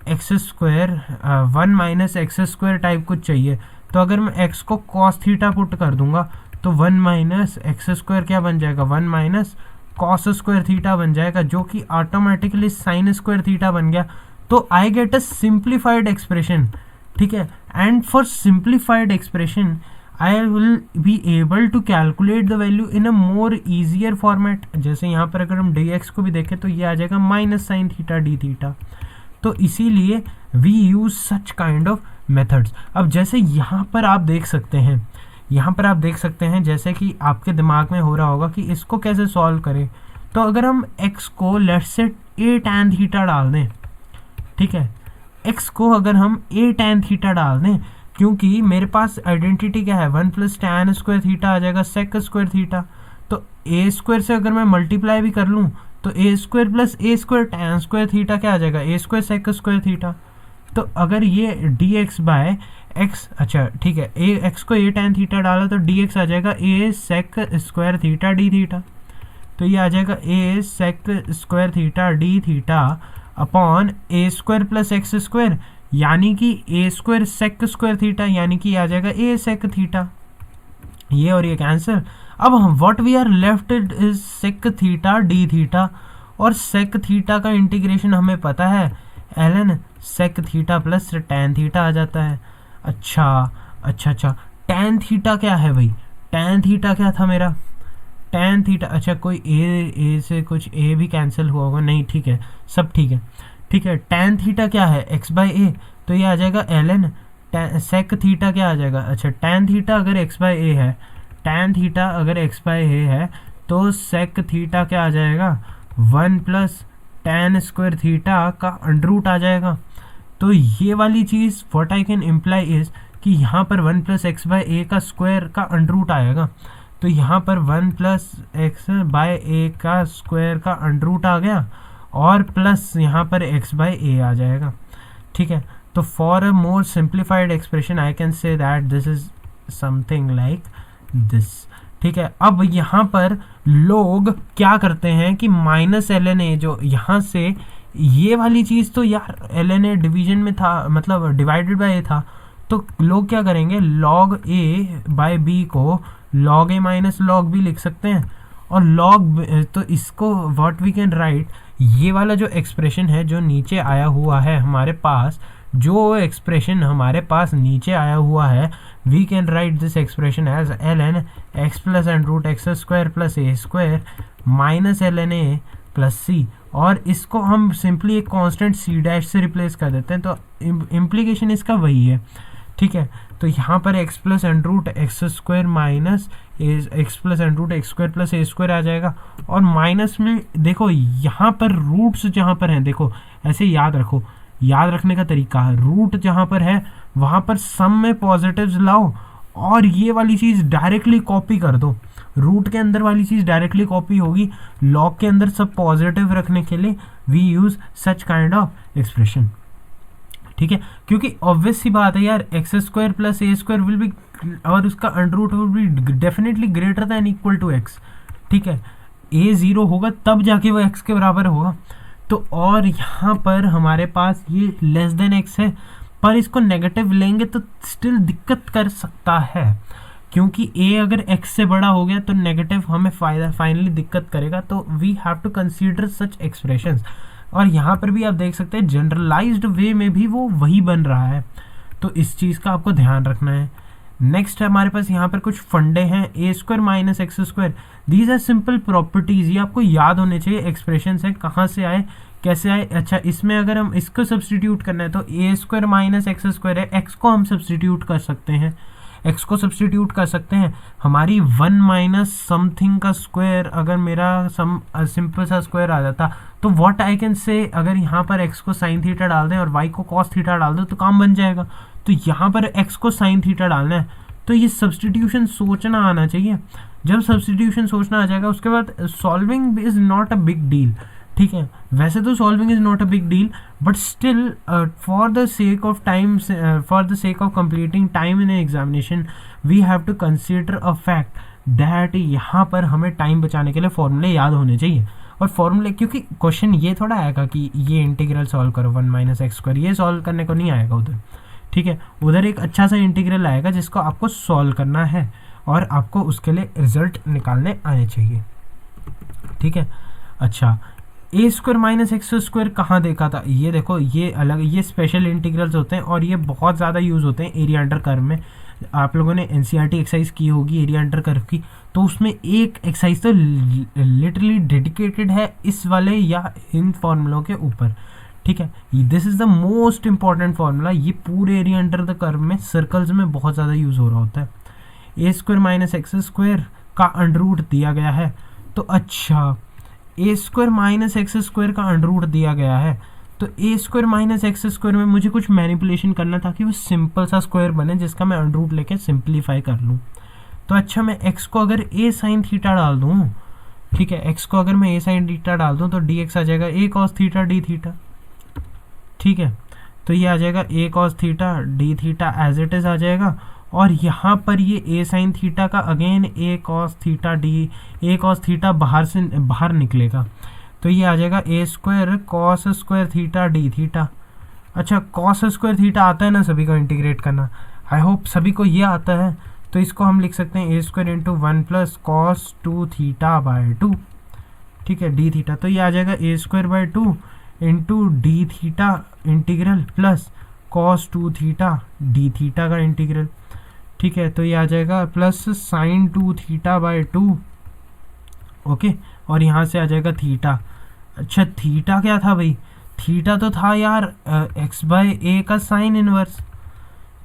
[SPEAKER 1] x square 1 minus x square type कुछ चाहिए, तो अगर मैं एक्स को कॉस थीटा पुट कर दूंगा तो 1 माइनस एक्स स्क्वायर क्या बन जाएगा, 1 माइनस कॉस स्क्वायर थीटा बन जाएगा, जो कि ऑटोमेटिकली साइन स्क्वायर थीटा बन गया। तो I get a simplified expression. ठीक है, and for simplified expression I will be able to calculate the value in a more easier format. जैसे यहाँ पर अगर हम डी एक्स को भी देखें तो ये आ जाएगा minus sine theta d theta. तो इसीलिए we use such kind of methods. अब जैसे यहाँ पर आप देख सकते हैं, जैसे कि आपके दिमाग में हो रहा होगा कि इसको कैसे सॉल्व करें। तो अगर हम x को let's say a tan theta डाल दें, ठीक है, x को अगर हम a tan थीटा डाल दें, क्योंकि मेरे पास आइडेंटिटी क्या है, 1 प्लस tan स्क्वायर थीटा आ जाएगा sec स्क्वायर थीटा। तो a स्क्वायर से अगर मैं मल्टीप्लाई भी कर लूँ तो a square plus a square tan square theta क्या आ जाएगा, a square sec square theta. तो अगर ये dx बाय x, अच्छा ठीक है, x को a tan थीटा डाला तो dx आ जाएगा a sec square theta d theta. तो ये आ जाएगा a sec square theta d theta upon a square plus x square, यानी कि a square sec square theta, यानी कि आ जाएगा a sec थीटा। ये और ये कैंसिल। अब हम what we are left is sec theta d theta, और sec थीटा का इंटीग्रेशन हमें पता है ln sec theta plus tan theta आ जाता है। अच्छा tan थीटा क्या है भाई, tan थीटा क्या था मेरा, tan थीटा, अच्छा कोई a से कुछ a भी कैंसिल हुआ होगा, नहीं ठीक है, सब ठीक है। tan थीटा क्या है, x बाई a, तो ये आ जाएगा ln sec थीटा क्या आ जाएगा, अच्छा tan थीटा अगर x बाई a है, tan थीटा अगर x बाई a है तो sec थीटा क्या आ जाएगा, 1 प्लस tan स्क्वायर थीटा का अंडर रूट आ जाएगा। तो ये वाली चीज़ what I can imply is कि यहाँ पर 1 प्लस एक्स बाय ए का स्क्वायर का अंडर रूट आएगा, तो यहाँ पर 1 प्लस एक्स बाय ए का स्क्वायर का अंडर रूट आ गया, और प्लस यहाँ पर एक्स बाय ए आ जाएगा, ठीक है। तो for a more simplified expression I can say that this is something like this, ठीक है। अब यहाँ पर लोग क्या करते हैं कि माइनस एल एन ए, जो यहाँ से ये वाली चीज़ तो यार एल एन ए डिवीजन में था, मतलब डिवाइडेड बाय ए था, तो लोग क्या करेंगे, लॉग ए बाय बी को लॉग ए माइनस लॉग बी लिख सकते हैं, और लॉग, तो इसको व्हाट वी कैन राइट, ये वाला जो एक्सप्रेशन है जो नीचे आया हुआ है हमारे पास, जो एक्सप्रेशन हमारे पास नीचे आया हुआ है, we can write this expression as l n x plus and root x square plus a square minus l n a plus c, और इसको हम सिंपली एक कांस्टेंट सी डैश से रिप्लेस कर देते हैं, तो इम्प्लीकेशन इसका वही है, ठीक है। तो यहाँ पर x plus and root x square minus x plus and root x square plus a square आ जाएगा, और माइनस में देखो यहाँ पर रूट्स जहाँ पर हैं, देखो ऐसे याद रखो, याद रखने का तरीका है, रूट जहाँ पर है वहाँ पर सम में पॉजिटिव्स लाओ, और ये वाली चीज़ डायरेक्टली कॉपी कर दो, रूट के अंदर वाली चीज़ डायरेक्टली कॉपी होगी, लॉग के अंदर सब पॉजिटिव रखने के लिए we use such kind of expression, ठीक है। क्योंकि ऑब्वियस सी बात है यार, x square plus a square will be, और उसका under root will be definitely greater than equal to x, ठीक है। ए ज़ीरो होगा तब जाके वो एक्स के बराबर होगा, तो और यहाँ पर हमारे पास ये लेस देन एक्स है, पर इसको नेगेटिव लेंगे तो स्टिल दिक्कत कर सकता है, क्योंकि a अगर x से बड़ा हो गया तो नेगेटिव हमें फाइनली दिक्कत करेगा, तो we have to consider such expressions. और यहाँ पर भी आप देख सकते हैं जनरलाइज्ड वे में भी वो वही बन रहा है, तो इस चीज़ का आपको ध्यान रखना है। नेक्स्ट हमारे पास यहाँ पर कुछ फंडे हैं, a square minus x square, these are simple properties, ये आपको याद होने चाहिए, एक्सप्रेशंस हैं, कहाँ से आए कैसे आए। अच्छा, इसमें अगर हम इसको सब्सटीट्यूट करना है तो ए स्क्वायर माइनस एक्स स्क्वायर है, एक्स को हम सब्सटीट्यूट कर सकते हैं, एक्स को सब्सटीट्यूट कर सकते हैं, हमारी 1 माइनस समथिंग का स्क्वायर अगर मेरा सिंपल सा स्क्वायर आ जाता, तो व्हाट आई कैन से, अगर यहाँ पर एक्स को साइन थीटा डाल दें और वाई को कॉस थीटा डाल दें तो काम बन जाएगा। तो यहाँ पर एक्स को साइन थीटा डालना है, तो ये सब्सटीट्यूशन सोचना आना चाहिए। जब सब्सटीट्यूशन सोचना आ जाएगा उसके बाद solving is not a big deal, ठीक है। वैसे तो solving is not a big deal, but still for the sake of time, for the sake of completing time in examination we have to consider a fact that यहाँ पर हमें टाइम बचाने के लिए फॉर्मूले याद होने चाहिए। और फॉर्मूले, क्योंकि क्वेश्चन ये थोड़ा आएगा कि ये इंटीग्रल सॉल्व करो 1 माइनस एक्स स्क्वायर, ये सॉल्व करने को नहीं आएगा उधर, ठीक है। उधर एक अच्छा सा इंटीग्रल आएगा जिसको आपको सॉल्व करना है और आपको उसके लिए रिजल्ट निकालने आने चाहिए, ठीक है। अच्छा, ए स्क्वायर माइनस एक्स स्क्वायर कहाँ देखा था, ये देखो, ये अलग, ये स्पेशल इंटीग्रल्स होते हैं और ये बहुत ज़्यादा यूज़ होते हैं एरिया अंडर कर्व में। आप लोगों ने एनसीईआरटी एक्सरसाइज की होगी एरिया अंडर कर्व की, तो उसमें एक एक्सरसाइज तो लिटरली डेडिकेटेड है इस वाले या इन फॉर्मूलों के ऊपर, ठीक है, this is the most important formula. ये पूरे एरिया अंडर द कर्व में सर्कल्स में बहुत ज़्यादा यूज हो रहा होता है। ए स्क्वायर माइनस एक्स स्क्वायर का अंडर रूट दिया गया है, तो अच्छा ए स्क्वायर माइनस एक्स स्क्वायर का अंडर रूट दिया गया है, तो ए स्क्वायर माइनस एक्स स्क्वायर में मुझे कुछ मैनिपुलेशन करना था कि वो सिंपल सा स्क्वायर बने जिसका मैं अंडर रूट लेके सिंप्लीफाई कर लूँ। तो अच्छा, मैं एक्स को अगर ए साइन थीटा डाल दूँ, ठीक है, एक्स को अगर मैं ए साइन थीटा डाल दूँ तो डी एक्स आ जाएगा a cos theta d theta. ठीक है, तो ये आ जाएगा a cos theta d theta as it is आ जाएगा, और यहाँ पर ये ए साइन थीटा का again a cos theta d, a cos theta बाहर निकलेगा, तो ये आ जाएगा a square cos square theta d theta. अच्छा, कॉस स्क्वायर थीटा आता है ना सभी को इंटीग्रेट करना, आई होप सभी को ये आता है। तो इसको हम लिख सकते हैं a square into 1 plus cos 2 theta by 2, ठीक है, डी थीटा। तो ये आ जाएगा a square by 2 into d theta integral plus cos 2 theta d theta का इंटीग्रल। ठीक है, तो ये आ जाएगा plus sine 2 theta by 2, okay, और यहाँ से आ जाएगा थीटा। अच्छा, थीटा क्या था भाई? थीटा तो था यार एक्स बाय ए का साइन इनवर्स,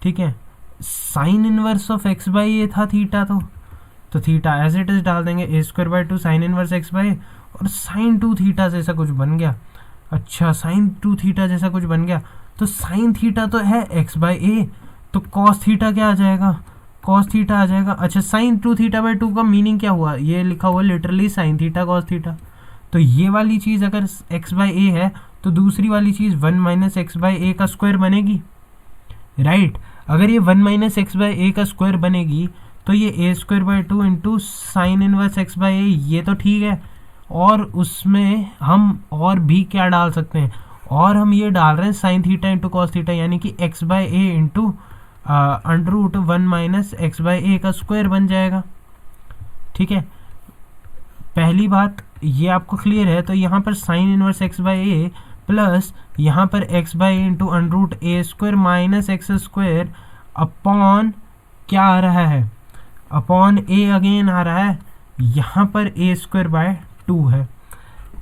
[SPEAKER 1] ठीक है, sine inverse of x by a था थीटा। तो थीटा एज इट इज डाल देंगे, a square by 2 sine inverse x by, और साइन 2 थीटा जैसा कुछ बन गया। अच्छा, साइन 2 थीटा जैसा कुछ बन गया, तो साइन थीटा तो है एक्स बाई ए, तो कॉस थीटा क्या आ जाएगा? कॉस थीटा आ जाएगा। अच्छा, साइन 2 थीटा बाई 2 का मीनिंग क्या हुआ? ये लिखा हुआ literally sine theta cos theta. तो ये वाली चीज़ अगर एक्स बाई ए है तो दूसरी वाली चीज़ 1 माइनस एक्स बाई ए का स्क्वायर बनेगी, राइट। अगर ये 1 माइनस एक्स बाई ए का स्क्वायर बनेगी तो ये a square by 2 into sine inverse x by a, ये तो ठीक है। और उसमें हम और भी क्या डाल सकते हैं? और हम ये डाल रहे हैं sine theta into cos theta, यानी कि x by a into under root 1 minus x by a का स्क्वायर बन जाएगा। ठीक है, पहली बात ये आपको क्लियर है। तो यहाँ पर sine inverse x by a plus यहाँ पर x by a into under root a square minus x square upon क्या आ रहा है? अपॉन ए अगेन आ रहा है, यहाँ पर ए स्क्वायर बाय 2 है।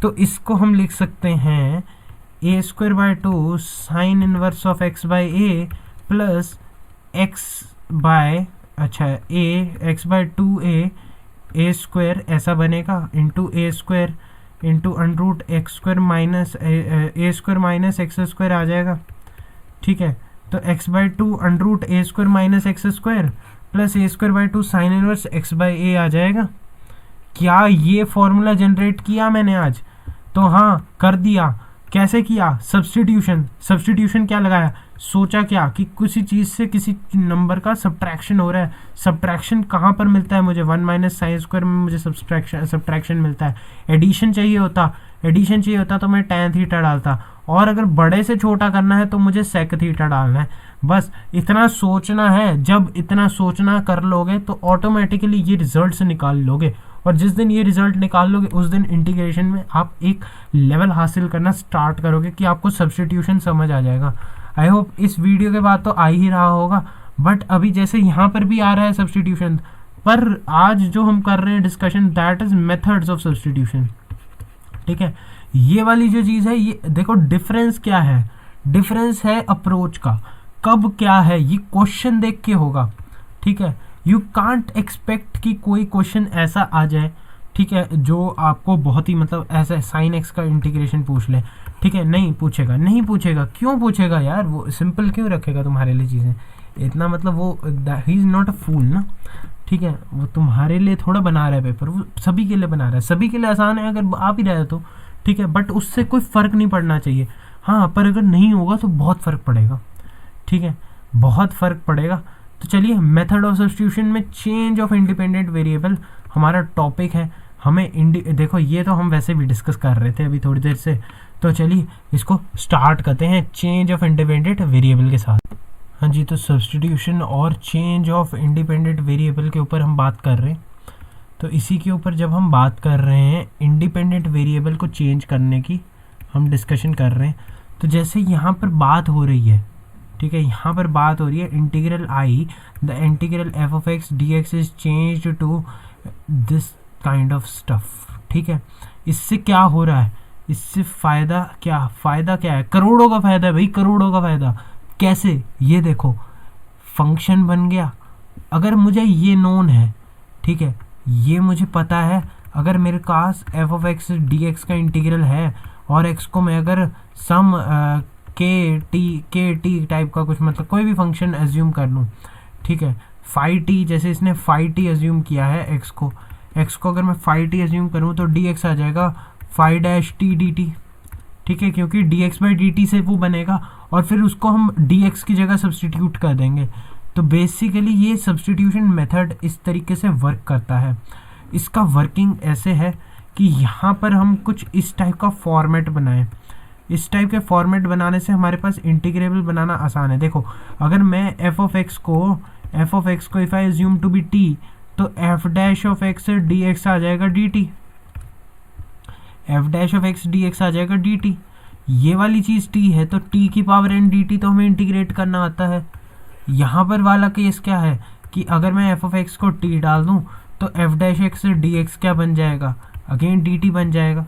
[SPEAKER 1] तो इसको हम लिख सकते हैं a square by 2 sine inverse of x by a plus x by, अच्छा, a x by 2 a square ऐसा बनेगा into a square into under root x square minus a square minus x square आ जाएगा। ठीक है, तो x by 2 under root a square minus x square plus a square by 2 sine inverse x by a आ जाएगा। क्या ये फॉर्मूला जनरेट किया मैंने आज? तो हाँ, कर दिया। कैसे किया? सब्स्टिट्यूशन क्या लगाया? सोचा क्या कि किसी चीज़ से किसी नंबर का सब्ट्रैक्शन हो रहा है। सब्ट्रैक्शन कहाँ पर मिलता है मुझे? 1 माइनस साइन स्क्वायर में मुझे सब्ट्रैक्शन मिलता है। एडिशन चाहिए होता तो मैं tan थीटा डालता, और अगर बड़े से छोटा करना है तो मुझे sec थीटा डालना है। बस इतना सोचना है। जब इतना सोचना कर लोगे तो ऑटोमेटिकली ये रिजल्ट निकाल लोगे, और जिस दिन ये रिजल्ट निकाल लोगे उस दिन इंटीग्रेशन में आप एक लेवल हासिल करना स्टार्ट करोगे कि आपको सब्स्टिट्यूशन समझ आ जाएगा। आई होप इस वीडियो के बाद तो आ ही रहा होगा, बट अभी जैसे यहाँ पर भी आ रहा है सब्स्टिट्यूशन, पर आज जो हम कर रहे हैं discussion that is methods of substitution. ठीक है, ये वाली जो चीज़ है, ये देखो डिफरेंस क्या है? डिफरेंस है अप्रोच का। कब क्या है ये क्वेश्चन देख के होगा। ठीक है, यू कांट एक्सपेक्ट कि कोई क्वेश्चन ऐसा आ जाए, ठीक है, जो आपको बहुत ही मतलब ऐसा साइन एक्स का इंटीग्रेशन पूछ ले। ठीक है, नहीं पूछेगा। क्यों पूछेगा यार? वो सिंपल क्यों रखेगा तुम्हारे लिए चीज़ें? इतना मतलब वो ही इज़ नॉट अ फूल ना। ठीक है, वो तुम्हारे लिए थोड़ा बना रहा है पेपर, वो सभी के लिए बना रहा है। सभी के लिए आसान है अगर आप ही रहे तो, ठीक है, बट उससे कोई फ़र्क नहीं पड़ना चाहिए। हाँ, पर अगर नहीं होगा तो बहुत फ़र्क पड़ेगा। ठीक है, बहुत फ़र्क पड़ेगा। तो चलिए, मेथड ऑफ सब्स्टिट्यूशन में चेंज ऑफ इंडिपेंडेंट वेरिएबल हमारा टॉपिक है। हमें देखो, ये तो हम वैसे भी डिस्कस कर रहे थे अभी थोड़ी देर से, तो चलिए इसको स्टार्ट करते हैं चेंज ऑफ इंडिपेंडेंट वेरिएबल के साथ। हाँ जी, तो सब्स्टिट्यूशन और चेंज ऑफ इंडिपेंडेंट वेरिएबल के ऊपर हम बात कर रहे हैं। तो इसी के ऊपर जब हम बात कर रहे हैं इंडिपेंडेंट वेरिएबल को चेंज करने की, हम डिस्कशन कर रहे हैं। तो जैसे यहाँ पर बात हो रही है, ठीक है, यहाँ पर बात हो रही है integral I the integral f of x d x is change to this kind of stuff. ठीक है, इससे क्या हो रहा है? इससे फ़ायदा क्या है? करोड़ों का फ़ायदा है भाई, करोड़ों का फ़ायदा। कैसे? ये देखो, फंक्शन बन गया। अगर मुझे ये नोन है, ठीक है, ये मुझे पता है, अगर मेरे पास f of x d x का इंटीग्रल है और एक्स को मैं अगर सम के टी टाइप का कुछ, मतलब कोई भी फंक्शन एज्यूम कर लूँ, ठीक है, फाई टी, जैसे इसने फाई टी एज्यूम किया है एक्स को अगर मैं फाई टी एज्यूम करूँ तो डी एक्स आ जाएगा phi dash t d t, ठीक है, क्योंकि d x by d t से वो बनेगा और फिर उसको हम डी एक्स की जगह सब्सटीट्यूट कर देंगे। तो बेसिकली ये सब्सटीट्यूशन मेथड इस तरीके से वर्क करता है। इसका वर्किंग ऐसे है कि यहाँ पर हम कुछ इस टाइप का फॉर्मेट बनाएं। इस टाइप के फॉर्मेट बनाने से हमारे पास इंटीग्रेबल बनाना आसान है। देखो, अगर मैं एफ ऑफ एक्स को if I assume to be T, तो f dash of x d x आ जाएगा d t, f dash of x d x आ जाएगा डी टी। ये वाली चीज़ टी है तो टी की पावर एन डी टी तो हमें इंटीग्रेट करना आता है। यहाँ पर वाला केस क्या है कि अगर मैं एफ ऑफ एक्स को टी डाल दूँ तो f dash x d x क्या बन जाएगा? अगेन डी टी बन जाएगा।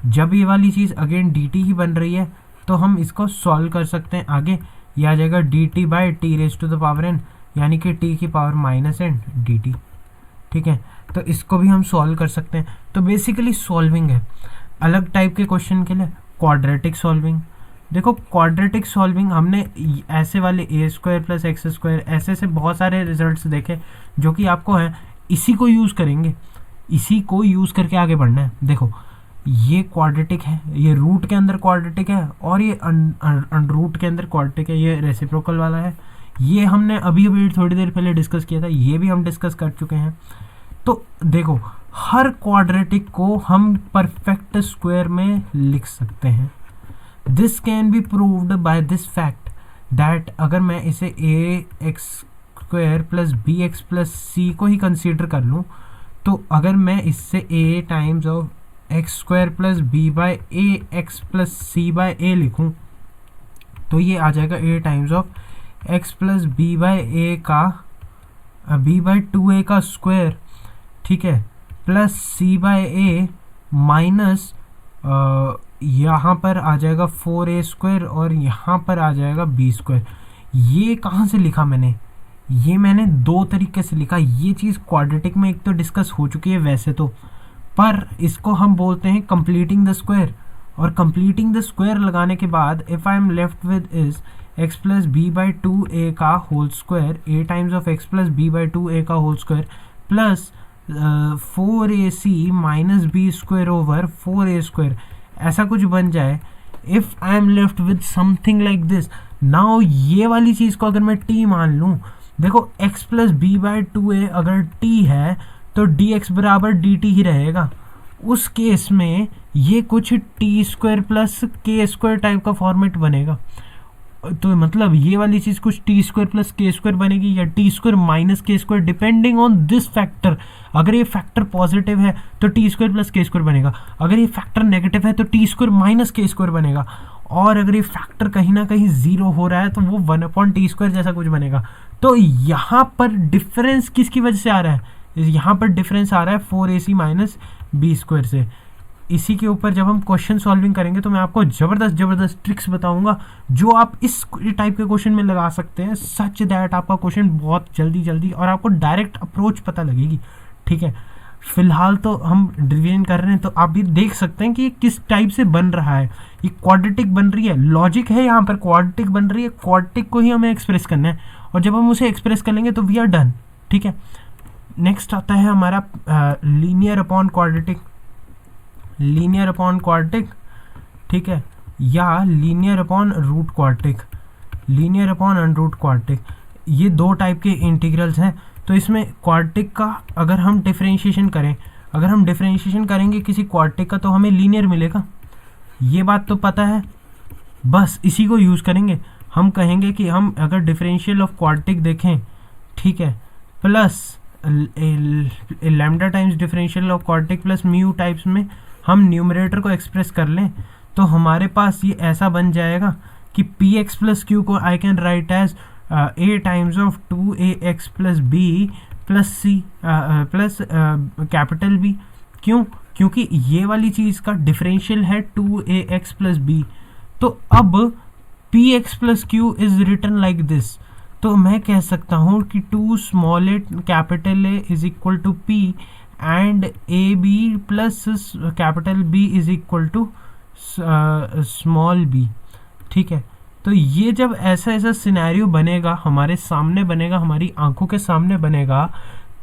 [SPEAKER 1] जब ये वाली चीज़ अगेन डी टी ही बन रही है तो हम इसको सॉल्व कर सकते हैं आगे। ये आ जाएगा d t by t raise to the power n, यानी कि टी की power minus n d t, ठीक है। तो इसको भी हम सॉल्व कर सकते हैं। तो बेसिकली सॉल्विंग है। अलग टाइप के क्वेश्चन के लिए क्वाड्रेटिक सॉल्विंग। देखो, क्वाड्रेटिक सॉल्विंग हमने ऐसे वाले ए स्क्वायर प्लस एक्स स्क्वायर ऐसे बहुत सारे रिजल्ट्स देखे जो कि आपको हैं, इसी को यूज़ करेंगे, इसी को यूज़ करके आगे बढ़ना है। देखो, ये क्वाड्रेटिक है, ये रूट के अंदर क्वाड्रेटिक है और ये रूट के अंदर क्वाड्रेटिक है, ये रेसिप्रोकल वाला है। ये हमने अभी थोड़ी देर पहले डिस्कस किया था, ये भी हम डिस्कस कर चुके हैं। तो देखो, हर क्वाड्रेटिक को हम परफेक्ट स्क्वायर में लिख सकते हैं। This can be proved by this fact that अगर मैं इसे a x square plus b x plus c को ही कंसीडर कर लूँ, तो अगर मैं इससे a times of x square plus b by a x plus c by a लिखूँ तो ये आ जाएगा a times of x plus b by a का बी बाय टू ए का स्क्वायर, ठीक है, plus c by A minus यहाँ पर आ जाएगा 4a स्क्वायर और यहाँ पर आ जाएगा b स्क्वायर। ये कहाँ से लिखा मैंने? ये मैंने दो तरीके से लिखा। ये चीज़ क्वाड्रेटिक में एक तो डिस्कस हो चुकी है वैसे तो, पर इसको हम बोलते हैं कंप्लीटिंग द स्क्वायर। और कंप्लीटिंग द स्क्वायर लगाने के बाद if I am left with is x plus b by two a का whole square, a times of x plus b by two a का whole square plus 4ac minus b square over 4a square, ऐसा कुछ बन जाए। If I am left with something like this, now ये वाली चीज़ को अगर मैं t मान लूँ, देखो x plus b by two a अगर t है तो dx बराबर dt ही रहेगा। उस केस में ये कुछ टी स्क्वायर प्लस के स्क्वायर टाइप का फॉर्मेट बनेगा। तो मतलब ये वाली चीज़ कुछ टी स्क्वायर प्लस के स्क्वायर बनेगी या टी स्क्वायर माइनस के square, depending on this factor. अगर ये फैक्टर पॉजिटिव है तो टी स्क्वायर प्लस के स्क्वायर बनेगा, अगर ये फैक्टर नेगेटिव है तो टी स्क्वायर माइनस के स्क्वायर बनेगा, और अगर ये फैक्टर कहीं ना कहीं जीरो हो रहा है तो वो 1/t स्क्वायर जैसा कुछ बनेगा। तो यहाँ पर डिफरेंस किसकी वजह से आ रहा है? यहाँ पर डिफरेंस आ रहा है 4ac माइनस बी स्क्वायर से। इसी के ऊपर जब हम क्वेश्चन सॉल्विंग करेंगे तो मैं आपको ज़बरदस्त ट्रिक्स बताऊंगा जो आप इस टाइप के क्वेश्चन में लगा सकते हैं, सच दैट आपका क्वेश्चन बहुत जल्दी और आपको डायरेक्ट अप्रोच पता लगेगी, ठीक है। फिलहाल तो हम रिवीजन कर रहे हैं, तो आप भी देख सकते हैं कि ये किस टाइप से बन रहा है। ये क्वाड्रेटिक बन रही है, लॉजिक है यहाँ पर, क्वाड्रेटिक बन रही है, क्वाड्रेटिक को ही हमें एक्सप्रेस करना है और जब हम उसे एक्सप्रेस कर लेंगे तो वी आर डन, ठीक है। नेक्स्ट आता है हमारा linear upon quadratic, linear upon quadratic, ठीक है, या linear upon root quadratic, linear upon unroot quadratic. ये दो टाइप के इंटीग्रल्स हैं। तो इसमें क्वाड्रेटिक का अगर हम डिफरेंशिएशन करें, अगर हम डिफरेंशिएशन करेंगे किसी क्वाड्रेटिक का तो हमें लीनियर मिलेगा, ये बात तो पता है। बस इसी को यूज़ करेंगे। हम कहेंगे कि हम अगर डिफरेंशियल ऑफ क्वाड्रेटिक देखें, ठीक है, plus lambda times differential of quadratic plus mu types में हम न्यूमरेटर को एक्सप्रेस कर लें तो हमारे पास ये ऐसा बन जाएगा कि पी एक्स प्लस क्यू को I can write as a times of 2ax plus b plus c plus capital b. क्यों? क्योंकि ये वाली चीज़ का डिफरेंशियल है 2ax प्लस बी। तो अब px plus q is written like this. तो मैं कह सकता हूँ कि 2 small a capital a is equal to p and a b plus capital b is equal to small b. ठीक है, तो ये जब ऐसा ऐसा सिनेरियो बनेगा, हमारे सामने बनेगा, हमारी आंखों के सामने बनेगा,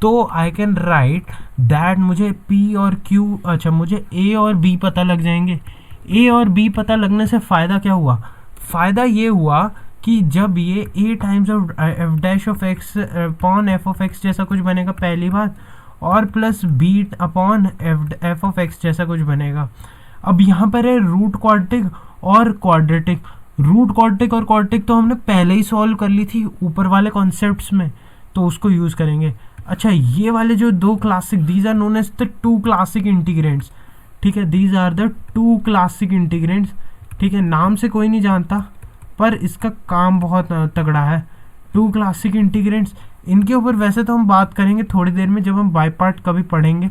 [SPEAKER 1] तो आई कैन राइट दैट मुझे P और Q, अच्छा मुझे A और B पता लग जाएंगे। A और B पता लगने से फ़ायदा क्या हुआ? फ़ायदा ये हुआ कि जब ये A times of f dash of x upon f of x जैसा कुछ बनेगा पहली बात, और plus b upon f of x जैसा कुछ बनेगा। अब यहाँ पर है रूट क्वाड्रेटिक और क्वाड्रेटिक। रूट क्वाड्रेटिक और क्वाड्रेटिक तो हमने पहले ही सॉल्व कर ली थी ऊपर वाले कॉन्सेप्ट्स में, तो उसको यूज़ करेंगे। अच्छा, ये वाले जो दो classic, these are known as the 2 classic integrands. ठीक है, these are the 2 classic integrands. ठीक है, नाम से कोई नहीं जानता पर इसका काम बहुत तगड़ा है। 2 क्लासिक इंटीग्रेंट्स, इनके ऊपर वैसे तो हम बात करेंगे थोड़ी देर में जब हम बाय पार्ट कभी पढ़ेंगे।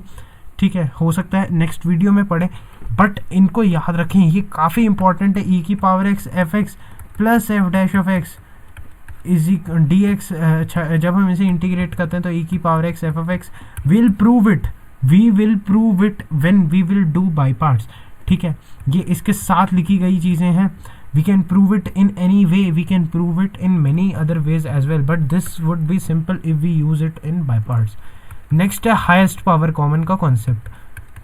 [SPEAKER 1] ठीक है, हो सकता है नेक्स्ट वीडियो में पढ़ें, बट इनको याद रखें, ये काफ़ी इंपॉर्टेंट है। e की power x f x plus f dash of x is d x. जब हम इसे इंटीग्रेट करते हैं तो e की power x f of x will prove it, we will prove it when we will do by parts. ठीक है, ये इसके साथ लिखी गई चीज़ें हैं। We can prove it in any way, we can prove it in many other ways as well, but this would be simple if we use it in by parts. Next है हाईएस्ट पावर कॉमन का कॉन्सेप्ट।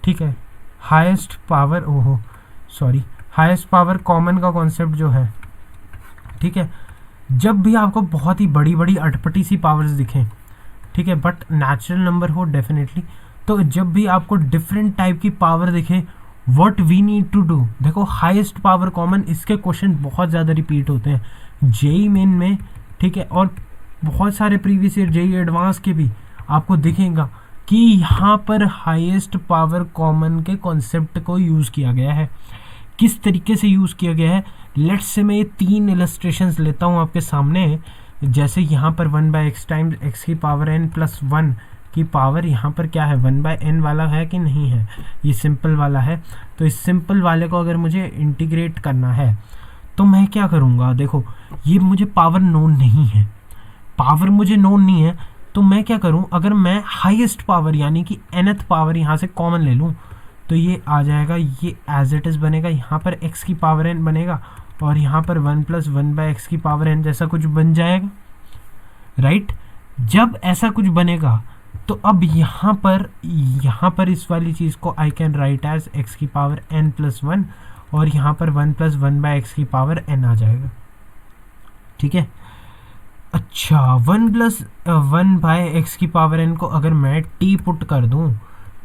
[SPEAKER 1] ठीक है, highest power, highest power common का कॉन्सेप्ट जो है, ठीक है, जब भी आपको बहुत ही बड़ी बड़ी अटपटी सी पावर्स दिखें, ठीक है, बट नेचुरल नंबर हो डेफिनेटली, तो जब भी आपको डिफरेंट टाइप की पावर दिखे, what we need to do, देखो हाईएस्ट पावर कॉमन, इसके क्वेश्चन बहुत ज़्यादा रिपीट होते हैं जेई मेन में। ठीक है, और बहुत सारे प्रीवियस ईयर जेई एडवांस के भी आपको दिखेगा कि यहाँ पर हाईएस्ट पावर कॉमन के कॉन्सेप्ट को यूज़ किया गया है। किस तरीके से यूज़ किया गया है, लेट्स से मैं ये 3 इलस्ट्रेशंस लेता हूँ आपके सामने। जैसे यहाँ पर 1/x टाइम्स एक्स की पावर n प्लस 1 की पावर, यहाँ पर क्या है 1/n वाला है कि नहीं है, ये सिंपल वाला है। तो इस सिंपल वाले को अगर मुझे इंटीग्रेट करना है तो मैं क्या करूँगा, देखो ये मुझे पावर नोन नहीं है, पावर मुझे नोन नहीं है, तो मैं क्या करूँ, अगर मैं हाईएस्ट पावर यानी कि nth पावर यहाँ से कॉमन ले लूँ तो ये आ जाएगा, ये एज इट इज़ बनेगा, यहाँ पर x की पावर n बनेगा और यहाँ पर 1 + 1/x की पावर n जैसा कुछ बन जाएगा, राइट। जब ऐसा कुछ बनेगा तो अब यहाँ पर इस वाली चीज़ को I can write as x की पावर n + 1 और यहाँ पर 1 + 1/x की पावर n आ जाएगा। ठीक है, अच्छा 1 + 1/x की पावर n को अगर मैं t पुट कर दूँ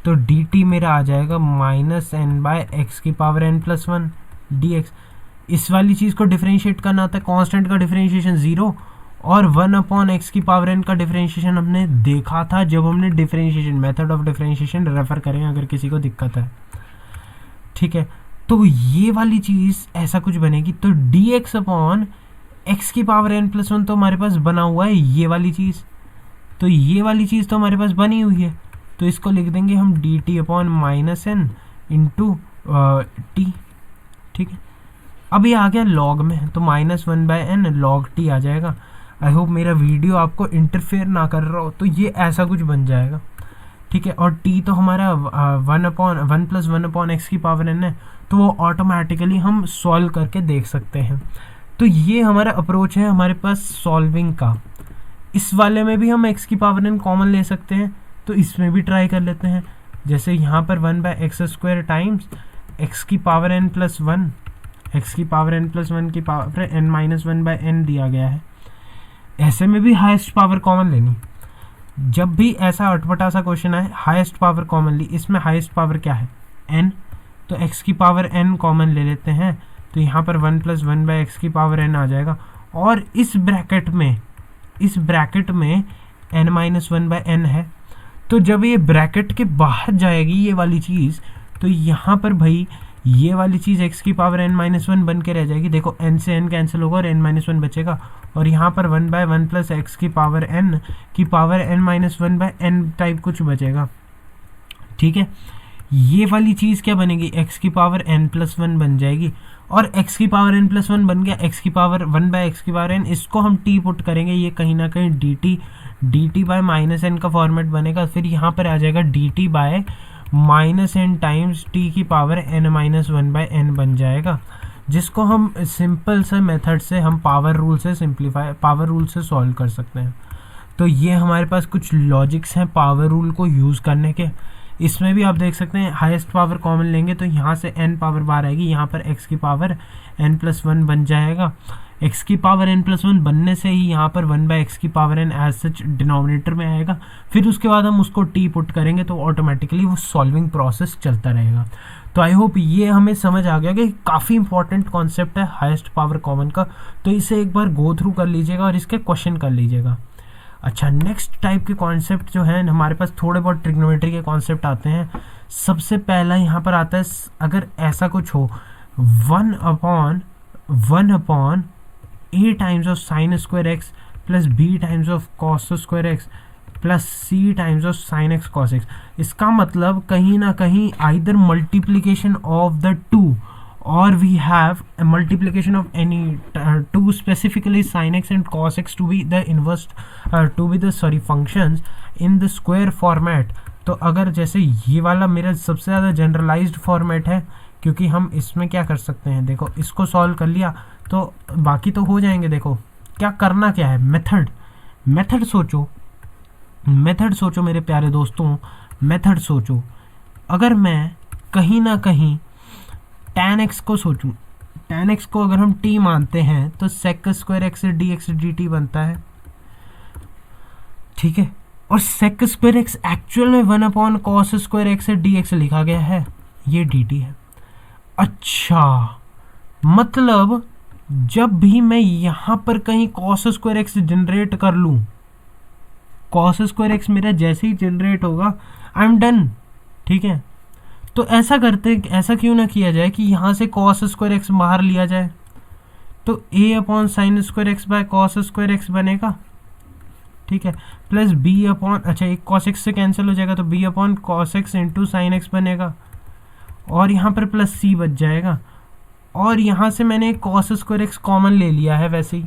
[SPEAKER 1] तो dt मेरा आ जाएगा -n/x की पावर n + 1 dx। इस वाली चीज़ को डिफरेंशिएट करना आता है, कांस्टेंट का डिफरेंशिएशन 0 और 1/x की पावर n का डिफरेंशिएशन हमने देखा था जब हमने differentiation method of differentiation refer करें अगर किसी को दिक्कत है। ठीक है, तो ये वाली चीज़ ऐसा कुछ बनेगी, तो dx/x की पावर n + 1 तो हमारे पास बना हुआ है, ये वाली चीज़, तो ये वाली चीज़ तो हमारे पास बनी हुई है, तो इसको लिख देंगे हम dt/-n इंटू t। ठीक है, अब ये आ गया लॉग में, तो -1/n log t आ जाएगा। आई होप मेरा वीडियो आपको इंटरफेयर ना कर रहा हो, तो ये ऐसा कुछ बन जाएगा। ठीक है, और t तो हमारा 1 + 1/x की पावर n है, तो वो ऑटोमेटिकली हम सॉल्व करके देख सकते हैं। तो ये हमारा अप्रोच है हमारे पास सॉल्विंग का। इस वाले में भी हम x की पावर n कॉमन ले सकते हैं, तो इसमें भी ट्राई कर लेते हैं। जैसे यहाँ पर 1/x² टाइम्स x की पावर n + 1, x की पावर n + 1 की पावर n-1/n दिया गया है। ऐसे में भी हाईएस्ट पावर कॉमन लेनी, जब भी ऐसा अटपटा सा क्वेश्चन आए हाईएस्ट पावर कॉमन ली, इसमें हाईएस्ट पावर क्या है n, तो x की पावर n कॉमन ले लेते हैं, तो यहाँ पर 1 + 1/x की पावर n आ जाएगा। और इस ब्रैकेट में n-1/n है, तो जब ये ब्रैकेट के बाहर जाएगी ये वाली चीज़, तो यहाँ पर भाई ये वाली चीज़ x की पावर n-1 बन के रह जाएगी। देखो n से n कैंसिल होगा और n-1 बचेगा, और यहाँ पर 1/1 + x की पावर n की पावर n-1/n टाइप कुछ बचेगा। ठीक है, ये वाली चीज़ क्या बनेगी, एक्स की पावर एन प्लस वन बन जाएगी। और एक्स की पावर एन प्लस वन बन गया, एक्स की पावर वन बाय एक्स की पावर एन, इसको हम टी पुट करेंगे, ये कहीं ना कहीं d T by minus n का फॉर्मेट बनेगा। फिर यहाँ पर आ जाएगा d T by minus n times t की power n minus one by n बन जाएगा, जिसको हम सिंपल से मेथड से हम पावर रूल से सॉल्व कर सकते हैं। तो ये हमारे पास कुछ लॉजिक्स हैं पावर रूल को यूज़ करने के। इसमें भी आप देख सकते हैं हाईएस्ट पावर कॉमन लेंगे तो यहाँ से n पावर बार आएगी, यहाँ पर x की पावर n प्लस वन बन जाएगा। x की पावर n प्लस वन बनने से ही यहाँ पर 1/x की power n as such denominator में आएगा। फिर उसके बाद हम उसको t पुट करेंगे तो ऑटोमेटिकली वो सॉल्विंग प्रोसेस चलता रहेगा। तो आई होप ये हमें समझ आ गया कि काफ़ी इंपॉर्टेंट कॉन्सेप्ट है हाईएस्ट पावर कॉमन का। तो इसे एक बार गो थ्रू कर लीजिएगा और इसके क्वेश्चन कर लीजिएगा। अच्छा, नेक्स्ट टाइप के कॉन्सेप्ट जो है हमारे पास थोड़े बहुत ट्रिग्नोमेट्री के कॉन्सेप्ट आते हैं। सबसे पहला यहाँ पर आता है, अगर ऐसा कुछ हो 1/1 a times of sine square x plus b times of cos square x plus c times of sine x cos x. इसका मतलब कहीं ना कहीं either multiplication of the two or we have a multiplication of any two, specifically sin x and cos x to be the inverse functions in the square format। तो अगर जैसे ये वाला मेरा सबसे ज़्यादा जनरलाइज्ड फॉर्मेट है, क्योंकि हम इसमें क्या कर सकते हैं, देखो इसको सॉल्व कर लिया तो बाकी तो हो जाएंगे। देखो क्या करना क्या है, मेथड सोचो मेरे प्यारे दोस्तों, मेथड सोचो। अगर मैं कहीं ना कहीं tan x को सोचूं, tan x को अगर हम t मानते हैं तो sec स्क्वायर एक्स से डी एक्स डी टी बनता है, ठीक है। और sec स्क्वायर एक्स एक्चुअल में 1/cos स्क्वायर एक्स से डी एक्स लिखा गया है, ये डी टी है। अच्छा, मतलब जब भी मैं यहाँ पर कहीं cos स्क्वायर एक्स जनरेट कर लूँ, cos स्क्वायर एक्स मेरा जैसे ही जनरेट होगा आई एम डन, ठीक है। तो ऐसा क्यों ना किया जाए कि यहाँ से cos स्क्वायर एक्स बाहर लिया जाए, तो a/sin square x by cos square x बनेगा, ठीक है, प्लस अच्छा एक cos x से कैंसिल हो जाएगा तो b/cos x into sine x बनेगा, और यहाँ पर प्लस c बच जाएगा। और यहाँ से मैंने cos स्क्वायर एक्स कॉमन ले लिया है वैसे ही।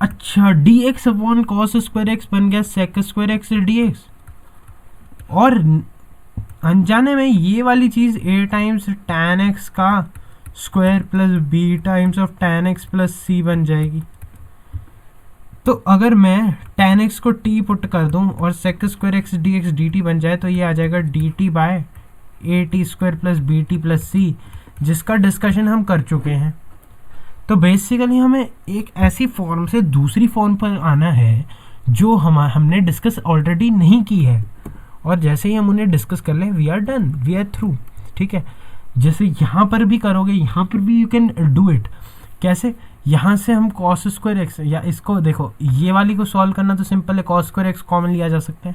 [SPEAKER 1] अच्छा, dx/cos स्क्वायर एक्स बन गया sec स्क्वायर एक्स dx, और अनजाने में ये वाली चीज़ a टाइम्स tan x का square plus b times of tan x plus c बन जाएगी। तो अगर मैं tan x को t पुट कर दूं और sec square x dx dt बन जाए तो ये आ जाएगा dt by a t square plus b t plus c, जिसका डिस्कशन हम कर चुके हैं। तो बेसिकली हमें एक ऐसी फॉर्म से दूसरी फॉर्म पर आना है जो हमने डिस्कस ऑलरेडी नहीं की है, और जैसे ही हम उन्हें डिस्कस कर लें we are done, we are through, ठीक है। जैसे यहाँ पर भी करोगे, यहाँ पर भी यू कैन डू इट। कैसे, यहाँ से हम cos स्क्वायर एक्स, या इसको देखो ये वाली को सॉल्व करना तो सिंपल है, cos स्क्वायर एक्स कॉमन लिया जा सकता है।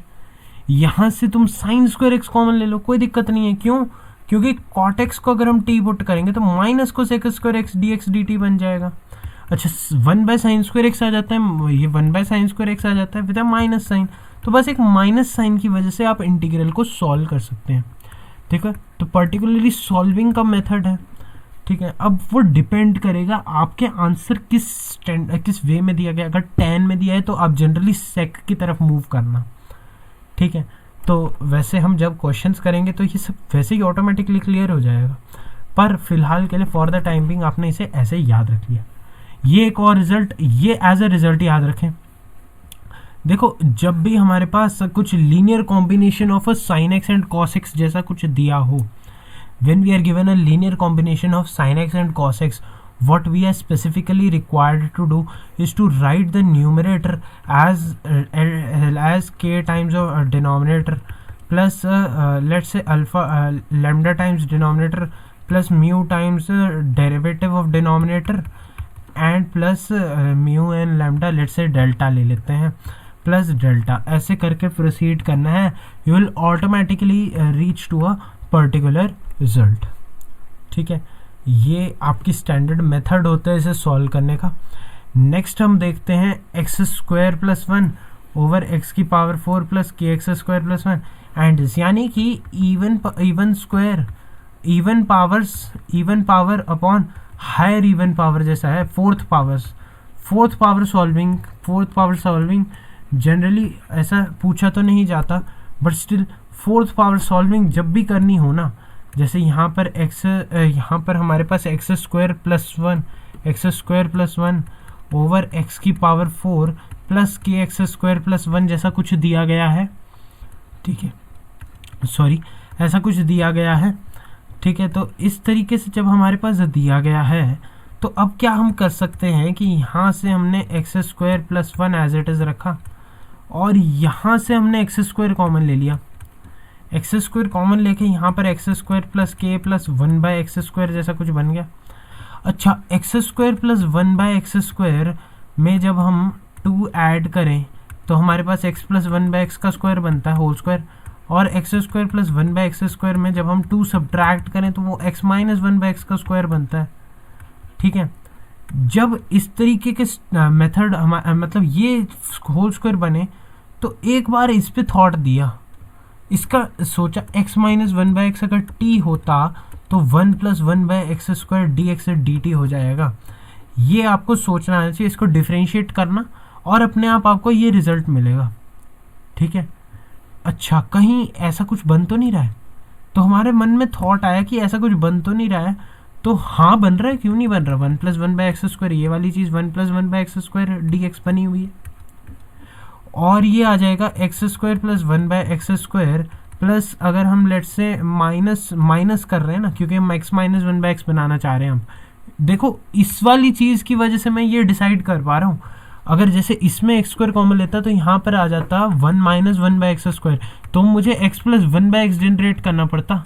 [SPEAKER 1] यहाँ से तुम sin स्क्वायर एक्स कॉमन ले लो, कोई दिक्कत नहीं है। क्यों? क्योंकि cot x को अगर हम t पुट करेंगे तो माइनस को sec square x d x d T बन जाएगा। अच्छा, 1/sin स्क्वायर एक्स आ जाता है, ये 1/sin स्क्वायर एक्स आ जाता है विद माइनस साइन, तो बस एक माइनस साइन की वजह से आप इंटीग्रल को सॉल्व कर सकते हैं, ठीक है। तो पर्टिकुलरली सॉल्विंग का मेथड है, ठीक है। अब वो डिपेंड करेगा आपके आंसर किस वे में दिया गया। अगर tan में दिया है तो आप जनरली sec की तरफ मूव करना, ठीक है। तो वैसे हम जब क्वेश्चंस करेंगे तो ये सब वैसे ही ऑटोमेटिकली क्लियर हो जाएगा, पर फिलहाल के लिए फॉर द टाइम बिंग आपने इसे ऐसे ही याद रख लिया। ये एक और रिजल्ट, ये एज अ रिजल्ट याद रखें। देखो, जब भी हमारे पास कुछ linear combination of a sin x and cos x जैसा कुछ दिया हो, when we are given a linear combination of sin x and cos x, what we are specifically required to do is to write the numerator as k times of denominator plus let's say lambda times denominator plus mu times derivative of denominator and plus mu and lambda let's say delta ले लेते हैं प्लस डेल्टा, ऐसे करके प्रोसीड करना है। You will automatically reach to a particular result, ठीक है। ये आपकी स्टैंडर्ड मेथड होता है इसे सॉल्व करने का। नेक्स्ट हम देखते हैं x square plus one over x की power 4 plus k x square plus one. And this, यानी कि even power upon higher even power जैसा है। फोर्थ पावर सॉल्विंग जनरली ऐसा पूछा तो नहीं जाता, but still fourth power solving जब भी करनी हो ना, जैसे यहाँ पर हमारे पास x square plus one over x की power 4 plus k x square plus 1 जैसा कुछ दिया गया है, ठीक है, सॉरी ऐसा कुछ दिया गया है, ठीक है। तो इस तरीके से जब हमारे पास दिया गया है, तो अब क्या हम कर सकते हैं कि यहाँ से हमने x square plus 1 as it is रखा, और यहाँ से हमने एक्स स्क्वायर कॉमन ले लिया। एक्स स्क्वायर कॉमन लेके यहाँ पर x square plus k plus 1 by x square जैसा कुछ बन गया। अच्छा, x square plus 1 by x square में जब हम 2 ऐड करें तो हमारे पास x प्लस 1 बाय एक्स का स्क्वायर बनता है, होल स्क्वायर, और x square plus 1 by x square में जब हम 2 सब्ट्रैक्ट करें तो वो x माइनस 1 बाय एक्स का स्क्वायर बनता है, ठीक है। जब इस तरीके के मेथड मतलब ये होल स्क्वायर बने, तो एक बार इस पे थॉट दिया, इसका सोचा x माइनस 1 बाय एक्स अगर t होता तो 1 plus 1 by x square d x d t हो जाएगा। ये आपको सोचना आना चाहिए, इसको डिफ्रेंशिएट करना, और अपने आप आपको ये रिजल्ट मिलेगा, ठीक है। अच्छा, कहीं ऐसा कुछ बन तो नहीं रहा है? तो हमारे मन में थॉट आया कि ऐसा कुछ बन तो नहीं रहा है, तो हाँ बन रहा है, क्यों नहीं बन रहा। 1 प्लस 1 बाय एक्स स्क्वायर, ये वाली चीज़ 1 plus 1 by x square d x बनी हुई है, और ये आ जाएगा x square plus 1 by x square plus, अगर हम लेट से माइनस कर रहे हैं ना, क्योंकि हम एक्स माइनस 1 बाय एक्स बनाना चाह रहे हैं हम। देखो, इस वाली चीज़ की वजह से मैं ये डिसाइड कर पा रहा हूँ। अगर जैसे इसमें एक्स स्क्वायर कॉमन लेता तो यहाँ पर आ जाता 1 माइनस 1 बाय एक्स स्क्वायर, तो मुझे x plus 1 by x generate करना पड़ता,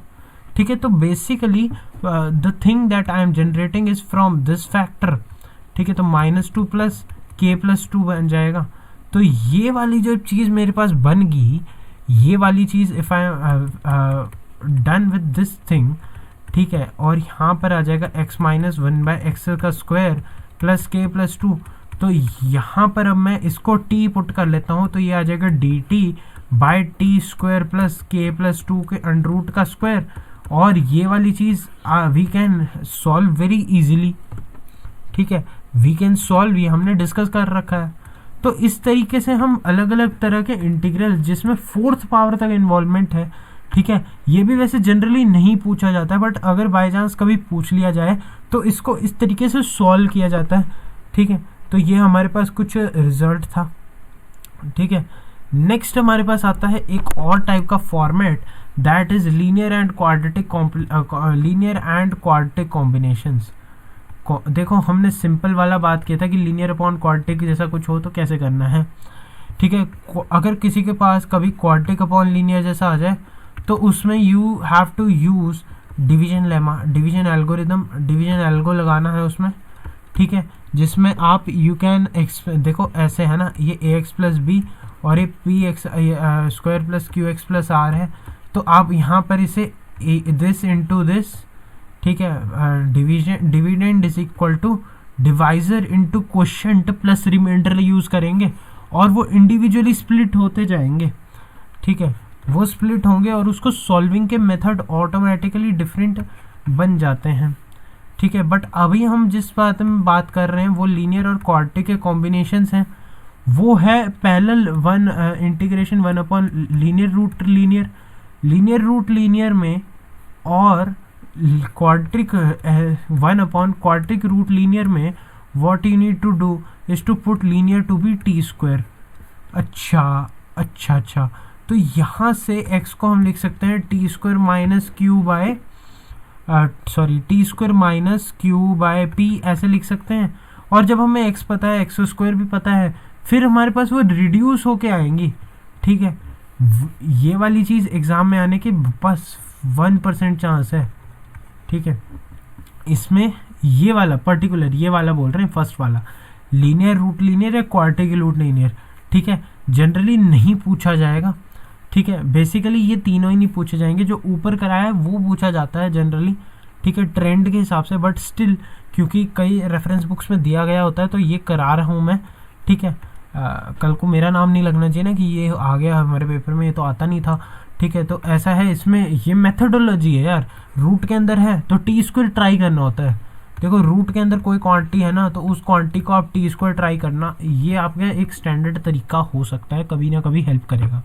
[SPEAKER 1] ठीक है। तो basically the thing that I am generating is from this factor, ठीक है। तो -2 प्लस के प्लस 2 बन जाएगा। तो ये वाली जो चीज़ मेरे पास बन गई, ये वाली चीज़ if I done with this thing, ठीक है, और यहाँ पर आ जाएगा x माइनस 1 बाय एक्स का स्क्वायर प्लस के प्लस 2। तो यहाँ पर अब मैं इसको t पुट कर लेता हूँ, तो ये आ जाएगा dt by t square plus k plus 2 के अंडर रूट का स्क्वायर, और ये वाली चीज़ we can solve very easily, ठीक है। वी कैन सॉल्व, ये हमने डिस्कस कर रखा है। तो इस तरीके से हम अलग अलग तरह के इंटीग्रल जिसमें फोर्थ पावर तक इन्वॉल्वमेंट है, ठीक है, ये भी वैसे जनरली नहीं पूछा जाता है, बट अगर बाय चांस कभी पूछ लिया जाए तो इसको इस तरीके से सॉल्व किया जाता है, ठीक है। तो ये हमारे पास कुछ रिजल्ट था, ठीक है। नेक्स्ट हमारे पास आता है एक और टाइप का format, that is linear and quadratic combinations. देखो, हमने सिंपल वाला बात किया था कि लीनियर अपॉन क्वाड्रेटिक जैसा कुछ हो तो कैसे करना है, ठीक है। अगर किसी के पास कभी क्वाड्रेटिक अपॉन लीनियर जैसा आ जाए तो उसमें you have to use division lemma, division algorithm, division algo लगाना है उसमें, ठीक है, जिसमें आप यू कैन देखो ऐसे है ना, ये ए एक्स प्लस बी और ये p x square plus q x plus r है, तो आप यहाँ पर इसे दिस इंटू दिस, ठीक है, dividend is equal to divisor into quotient plus remainder use करेंगे, और वो इंडिविजुअली स्प्लिट होते जाएंगे, ठीक है, वो स्प्लिट होंगे और उसको सॉल्विंग के मेथड ऑटोमेटिकली डिफरेंट बन जाते हैं, ठीक है। बट अभी हम जिस बात में बात कर रहे हैं वो लीनियर और क्वाड्रेटिक के कॉम्बिनेशंस हैं, वो है parallel integration 1 upon linear root linear में, और quadratic 1 upon quadratic root linear में what you need to do is to put linear to be t square. अच्छा, तो यहाँ से x को हम लिख सकते हैं t square minus q by t square minus q by p, ऐसे लिख सकते हैं। और जब हमें x पता है, एक्स स्क्वायर भी पता है, फिर हमारे पास वो रिड्यूस होके आएंगी, ठीक है। ये वाली चीज़ एग्ज़ाम में आने के बस 1% चांस है, ठीक है। इसमें ये वाला पर्टिकुलर, ये वाला बोल रहे हैं फर्स्ट वाला, लीनियर रूट लीनियर या क्वाड्रेटिक रूट लीनियर, ठीक है, जनरली नहीं पूछा जाएगा, ठीक है। बेसिकली ये तीनों ही नहीं पूछे जाएंगे, जो ऊपर कराया है वो पूछा जाता है जनरली, ठीक है, ट्रेंड के हिसाब से, बट स्टिल क्योंकि कई रेफरेंस बुक्स में दिया गया होता है तो ये करा रहा हूँ मैं, ठीक है। कल को मेरा नाम नहीं लगना चाहिए ना कि ये आ गया हमारे पेपर में, ये तो आता नहीं था, ठीक है, तो ऐसा है, इसमें ये मेथडोलॉजी है यार। रूट के अंदर है तो टी स्क्वायर ट्राई करना होता है। देखो रूट के अंदर कोई क्वांटिटी है ना, तो उस क्वांटिटी को आप टी स्क्वायर ट्राई करना, ये आपका एक स्टैंडर्ड तरीका हो सकता है, कभी ना कभी हेल्प करेगा।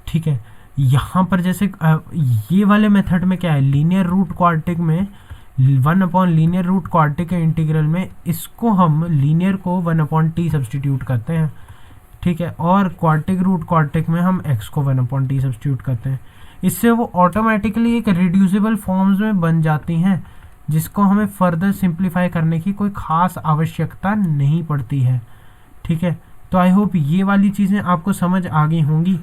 [SPEAKER 1] ठीक है, यहाँ पर जैसे ये वाले मेथड में क्या है, लीनियर रूट क्वाड्रेटिक में 1/लीनियर रूट क्वाड्रेटिक के इंटीग्रल में इसको हम लीनियर को 1/t सब्सटीट्यूट करते हैं। ठीक है, और क्वाड्रेटिक रूट क्वाड्रेटिक में हम x को 1/t सब्सटीट्यूट करते हैं। इससे वो ऑटोमेटिकली एक रिड्यूसिबल फॉर्म्स में बन जाती हैं, जिसको हमें फर्दर सिंप्लीफाई करने की कोई ख़ास आवश्यकता नहीं पड़ती है। ठीक है, तो आई होप ये वाली चीज़ें आपको समझ आ गई होंगी।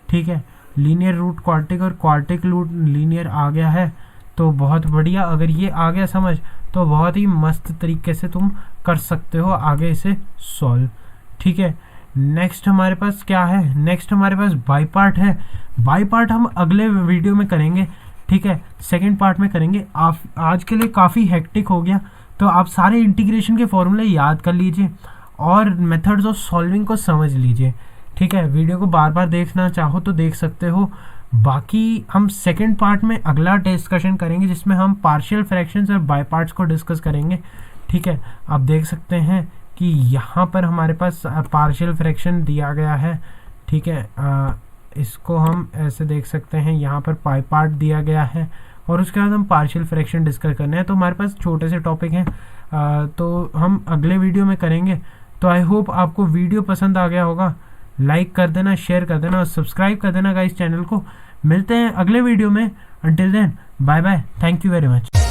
[SPEAKER 1] ठीक है, लीनियर रूट क्वाड्रेटिक और क्वाड्रेटिक रूट लीनियर आ गया है तो बहुत बढ़िया। अगर ये आ गया समझ तो बहुत ही मस्त तरीके से तुम कर सकते हो आगे इसे सॉल्व। ठीक है, नेक्स्ट हमारे पास क्या है, नेक्स्ट हमारे पास बाई पार्ट है। बाई पार्ट हम अगले वीडियो में करेंगे। ठीक है, सेकंड पार्ट में करेंगे। आप आज के लिए काफ़ी हेक्टिक हो गया, तो आप सारे इंटीग्रेशन के फॉर्मूले याद कर लीजिए और मेथड्स ऑफ सॉल्विंग को समझ लीजिए। ठीक है, वीडियो को बार बार देखना चाहो तो देख सकते हो। बाकी हम सेकंड पार्ट में अगला डिस्कशन करेंगे, जिसमें हम पार्शियल फ्रैक्शंस और बाय पार्ट्स को डिस्कस करेंगे। ठीक है, आप देख सकते हैं कि यहाँ पर हमारे पास पार्शियल फ्रैक्शन दिया गया है। ठीक है, इसको हम ऐसे देख सकते हैं, यहाँ पर पाई पार्ट दिया गया है और उसके बाद हम पार्शियल फ्रैक्शन डिस्कस करने हैं। तो हमारे पास छोटे से टॉपिक हैं, तो हम अगले वीडियो में करेंगे। तो आई होप आपको वीडियो पसंद आ गया होगा। लाइक कर देना, शेयर कर देना और सब्सक्राइब कर देना गाइस चैनल को। मिलते हैं अगले वीडियो में। Until then bye bye, thank you very much.